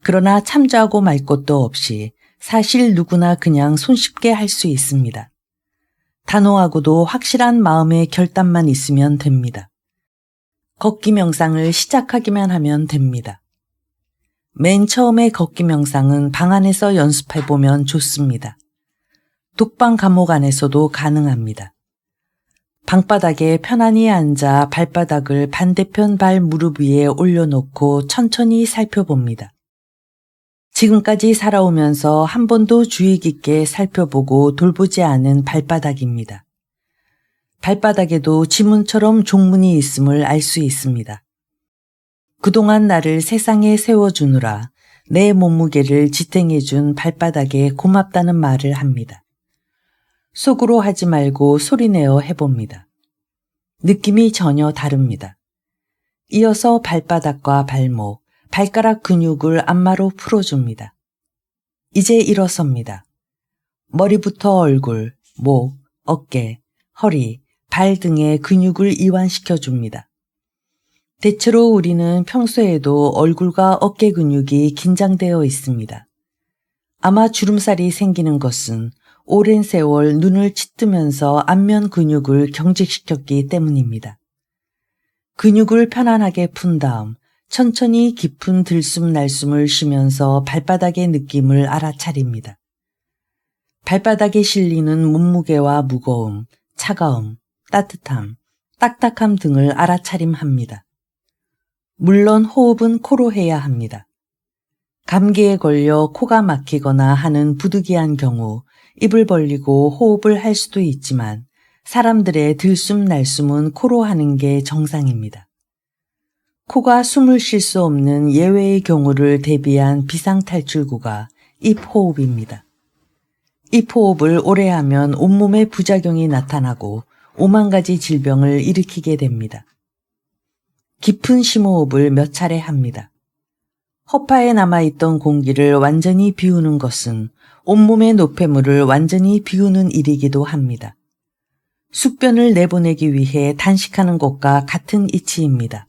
그러나 참조하고 말 것도 없이 사실 누구나 그냥 손쉽게 할 수 있습니다. 단호하고도 확실한 마음의 결단만 있으면 됩니다. 걷기 명상을 시작하기만 하면 됩니다. 맨 처음에 걷기 명상은 방 안에서 연습해보면 좋습니다. 독방 감옥 안에서도 가능합니다. 방바닥에 편안히 앉아 발바닥을 반대편 발 무릎 위에 올려놓고 천천히 살펴봅니다. 지금까지 살아오면서 한 번도 주의 깊게 살펴보고 돌보지 않은 발바닥입니다. 발바닥에도 지문처럼 종문이 있음을 알 수 있습니다. 그동안 나를 세상에 세워주느라 내 몸무게를 지탱해준 발바닥에 고맙다는 말을 합니다. 속으로 하지 말고 소리내어 해봅니다. 느낌이 전혀 다릅니다. 이어서 발바닥과 발목, 발가락 근육을 안마로 풀어줍니다. 이제 일어섭니다. 머리부터 얼굴, 목, 어깨, 허리, 발 등의 근육을 이완시켜줍니다. 대체로 우리는 평소에도 얼굴과 어깨 근육이 긴장되어 있습니다. 아마 주름살이 생기는 것은 오랜 세월 눈을 치뜨면서 안면 근육을 경직시켰기 때문입니다. 근육을 편안하게 푼 다음 천천히 깊은 들숨 날숨을 쉬면서 발바닥의 느낌을 알아차립니다. 발바닥에 실리는 몸무게와 무거움, 차가움, 따뜻함, 딱딱함 등을 알아차림합니다. 물론 호흡은 코로 해야 합니다. 감기에 걸려 코가 막히거나 하는 부득이한 경우 입을 벌리고 호흡을 할 수도 있지만 사람들의 들숨 날숨은 코로 하는 게 정상입니다. 코가 숨을 쉴 수 없는 예외의 경우를 대비한 비상탈출구가 입호흡입니다. 입호흡을 오래 하면 온몸에 부작용이 나타나고 5만 가지 질병을 일으키게 됩니다. 깊은 심호흡을 몇 차례 합니다. 허파에 남아있던 공기를 완전히 비우는 것은 온몸의 노폐물을 완전히 비우는 일이기도 합니다. 숙변을 내보내기 위해 단식하는 것과 같은 이치입니다.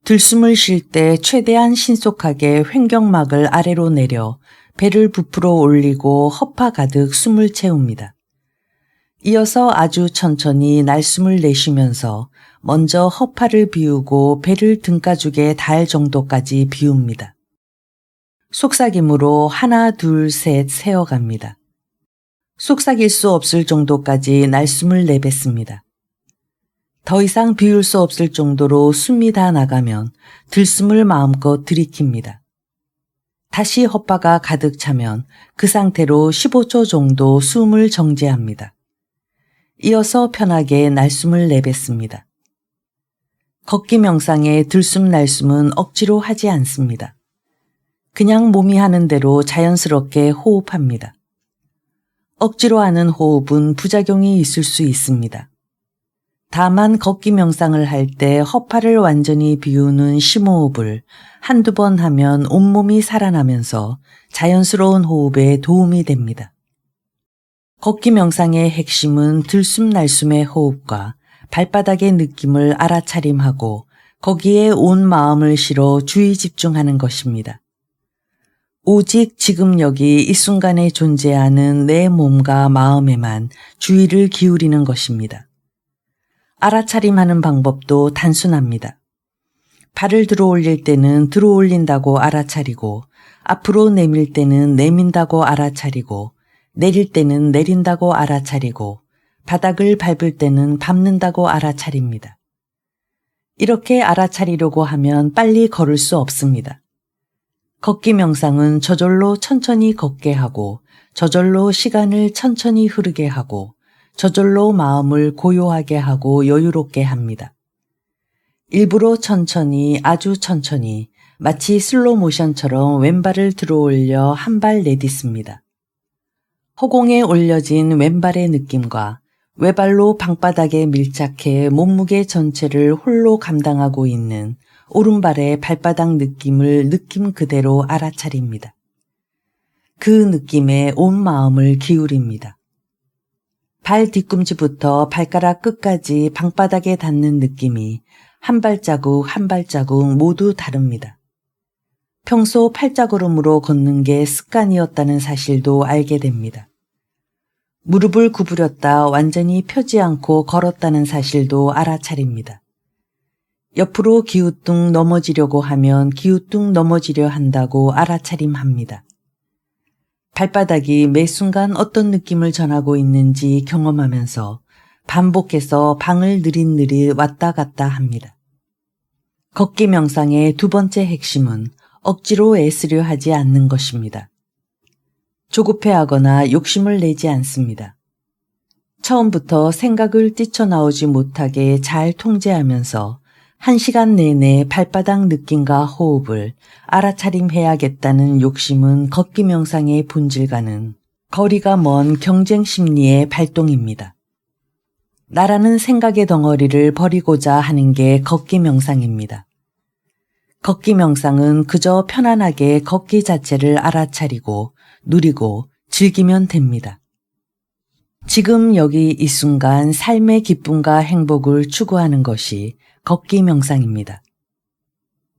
들숨을 쉴 때 최대한 신속하게 횡격막을 아래로 내려 배를 부풀어 올리고 허파 가득 숨을 채웁니다. 이어서 아주 천천히 날숨을 내쉬면서 먼저 허파를 비우고 배를 등가죽에 닿을 정도까지 비웁니다. 속삭임으로 하나, 둘, 셋 세어갑니다. 속삭일 수 없을 정도까지 날숨을 내뱉습니다. 더 이상 비울 수 없을 정도로 숨이 다 나가면 들숨을 마음껏 들이킵니다. 다시 헛바가 가득 차면 그 상태로 15초 정도 숨을 정지합니다. 이어서 편하게 날숨을 내뱉습니다. 걷기 명상의 들숨 날숨은 억지로 하지 않습니다. 그냥 몸이 하는 대로 자연스럽게 호흡합니다. 억지로 하는 호흡은 부작용이 있을 수 있습니다. 다만 걷기 명상을 할 때 허파를 완전히 비우는 심호흡을 한두 번 하면 온몸이 살아나면서 자연스러운 호흡에 도움이 됩니다. 걷기 명상의 핵심은 들숨 날숨의 호흡과 발바닥의 느낌을 알아차림하고 거기에 온 마음을 실어 주의 집중하는 것입니다. 오직 지금 여기 이 순간에 존재하는 내 몸과 마음에만 주의를 기울이는 것입니다. 알아차림하는 방법도 단순합니다. 발을 들어 올릴 때는 들어 올린다고 알아차리고, 앞으로 내밀 때는 내민다고 알아차리고, 내릴 때는 내린다고 알아차리고, 바닥을 밟을 때는 밟는다고 알아차립니다. 이렇게 알아차리려고 하면 빨리 걸을 수 없습니다. 걷기 명상은 저절로 천천히 걷게 하고, 저절로 시간을 천천히 흐르게 하고, 저절로 마음을 고요하게 하고 여유롭게 합니다. 일부러 천천히, 아주 천천히, 마치 슬로우 모션처럼 왼발을 들어 올려 한 발 내딛습니다. 허공에 올려진 왼발의 느낌과 외발로 방바닥에 밀착해 몸무게 전체를 홀로 감당하고 있는 오른발의 발바닥 느낌을 느낌 그대로 알아차립니다. 그 느낌에 온 마음을 기울입니다. 발 뒤꿈치부터 발가락 끝까지 방바닥에 닿는 느낌이 한 발자국 한 발자국 모두 다릅니다. 평소 팔자걸음으로 걷는 게 습관이었다는 사실도 알게 됩니다. 무릎을 구부렸다 완전히 펴지 않고 걸었다는 사실도 알아차립니다. 옆으로 기우뚱 넘어지려고 하면 기우뚱 넘어지려 한다고 알아차림합니다. 발바닥이 매 순간 어떤 느낌을 전하고 있는지 경험하면서 반복해서 방을 느릿느릿 왔다 갔다 합니다. 걷기 명상의 두 번째 핵심은 억지로 애쓰려 하지 않는 것입니다. 조급해하거나 욕심을 내지 않습니다. 처음부터 생각을 뛰쳐나오지 못하게 잘 통제하면서 1시간 내내 발바닥 느낌과 호흡을 알아차림해야겠다는 욕심은 걷기 명상의 본질과는 거리가 먼 경쟁 심리의 발동입니다. 나라는 생각의 덩어리를 버리고자 하는 게 걷기 명상입니다. 걷기 명상은 그저 편안하게 걷기 자체를 알아차리고 누리고 즐기면 됩니다. 지금 여기 이 순간 삶의 기쁨과 행복을 추구하는 것이 걷기 명상입니다.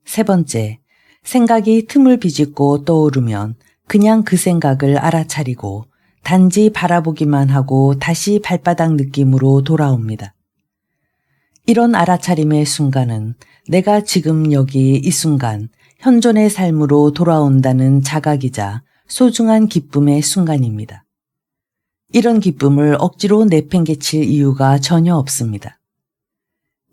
세 번째, 생각이 틈을 비집고 떠오르면 그냥 그 생각을 알아차리고 단지 바라보기만 하고 다시 발바닥 느낌으로 돌아옵니다. 이런 알아차림의 순간은 내가 지금 여기 이 순간 현존의 삶으로 돌아온다는 자각이자 소중한 기쁨의 순간입니다. 이런 기쁨을 억지로 내팽개칠 이유가 전혀 없습니다.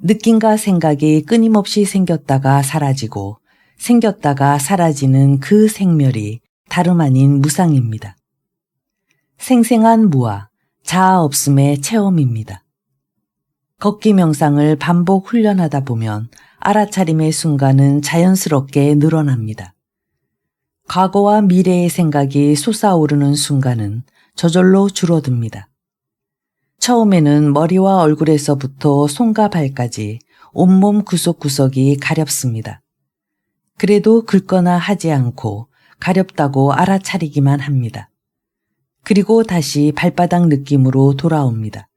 느낌과 생각이 끊임없이 생겼다가 사라지고 생겼다가 사라지는 그 생멸이 다름 아닌 무상입니다. 생생한 무아, 자아 없음의 체험입니다. 걷기 명상을 반복 훈련하다 보면 알아차림의 순간은 자연스럽게 늘어납니다. 과거와 미래의 생각이 솟아오르는 순간은 저절로 줄어듭니다. 처음에는 머리와 얼굴에서부터 손과 발까지 온몸 구석구석이 가렵습니다. 그래도 긁거나 하지 않고 가렵다고 알아차리기만 합니다. 그리고 다시 발바닥 느낌으로 돌아옵니다.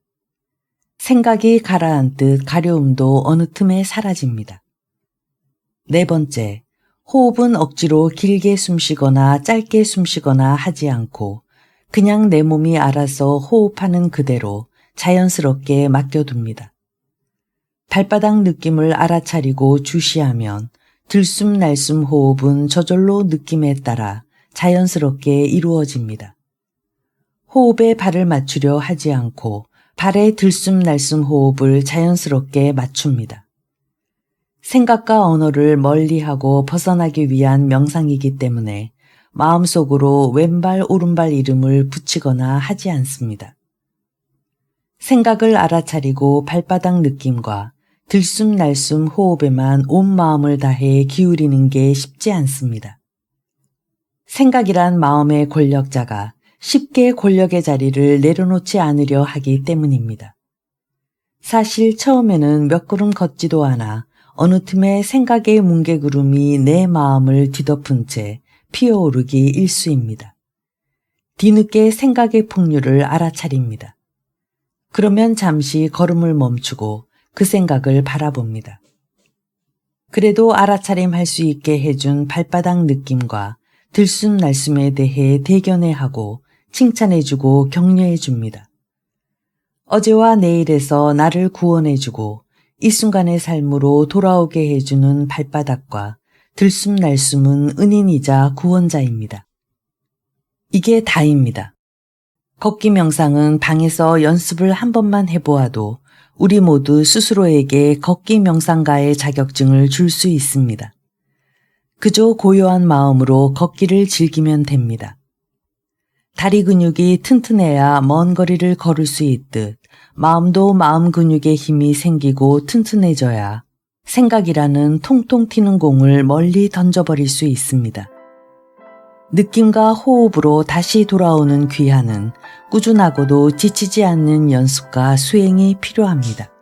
생각이 가라앉듯 가려움도 어느 틈에 사라집니다. 4번째, 호흡은 억지로 길게 숨쉬거나 짧게 숨쉬거나 하지 않고 그냥 내 몸이 알아서 호흡하는 그대로 자연스럽게 맡겨둡니다. 발바닥 느낌을 알아차리고 주시하면 들숨날숨 호흡은 저절로 느낌에 따라 자연스럽게 이루어집니다. 호흡에 발을 맞추려 하지 않고 발에 들숨날숨 호흡을 자연스럽게 맞춥니다. 생각과 언어를 멀리하고 벗어나기 위한 명상이기 때문에 마음속으로 왼발 오른발 이름을 붙이거나 하지 않습니다. 생각을 알아차리고 발바닥 느낌과 들숨날숨 호흡에만 온 마음을 다해 기울이는 게 쉽지 않습니다. 생각이란 마음의 권력자가 쉽게 권력의 자리를 내려놓지 않으려 하기 때문입니다. 사실 처음에는 몇 걸음 걷지도 않아 어느 틈에 생각의 뭉게구름이 내 마음을 뒤덮은 채 피어오르기 일쑤입니다. 뒤늦게 생각의 풍류를 알아차립니다. 그러면 잠시 걸음을 멈추고 그 생각을 바라봅니다. 그래도 알아차림할 수 있게 해준 발바닥 느낌과 들숨날숨에 대해 대견해하고 칭찬해주고 격려해줍니다. 어제와 내일에서 나를 구원해주고 이 순간의 삶으로 돌아오게 해주는 발바닥과 들숨날숨은 은인이자 구원자입니다. 이게 다입니다. 걷기 명상은 방에서 연습을 한 번만 해보아도 우리 모두 스스로에게 걷기 명상가의 자격증을 줄 수 있습니다. 그저 고요한 마음으로 걷기를 즐기면 됩니다. 다리 근육이 튼튼해야 먼 거리를 걸을 수 있듯 마음도 마음 근육에 힘이 생기고 튼튼해져야 생각이라는 통통 튀는 공을 멀리 던져버릴 수 있습니다. 느낌과 호흡으로 다시 돌아오는 귀환은 꾸준하고도 지치지 않는 연습과 수행이 필요합니다.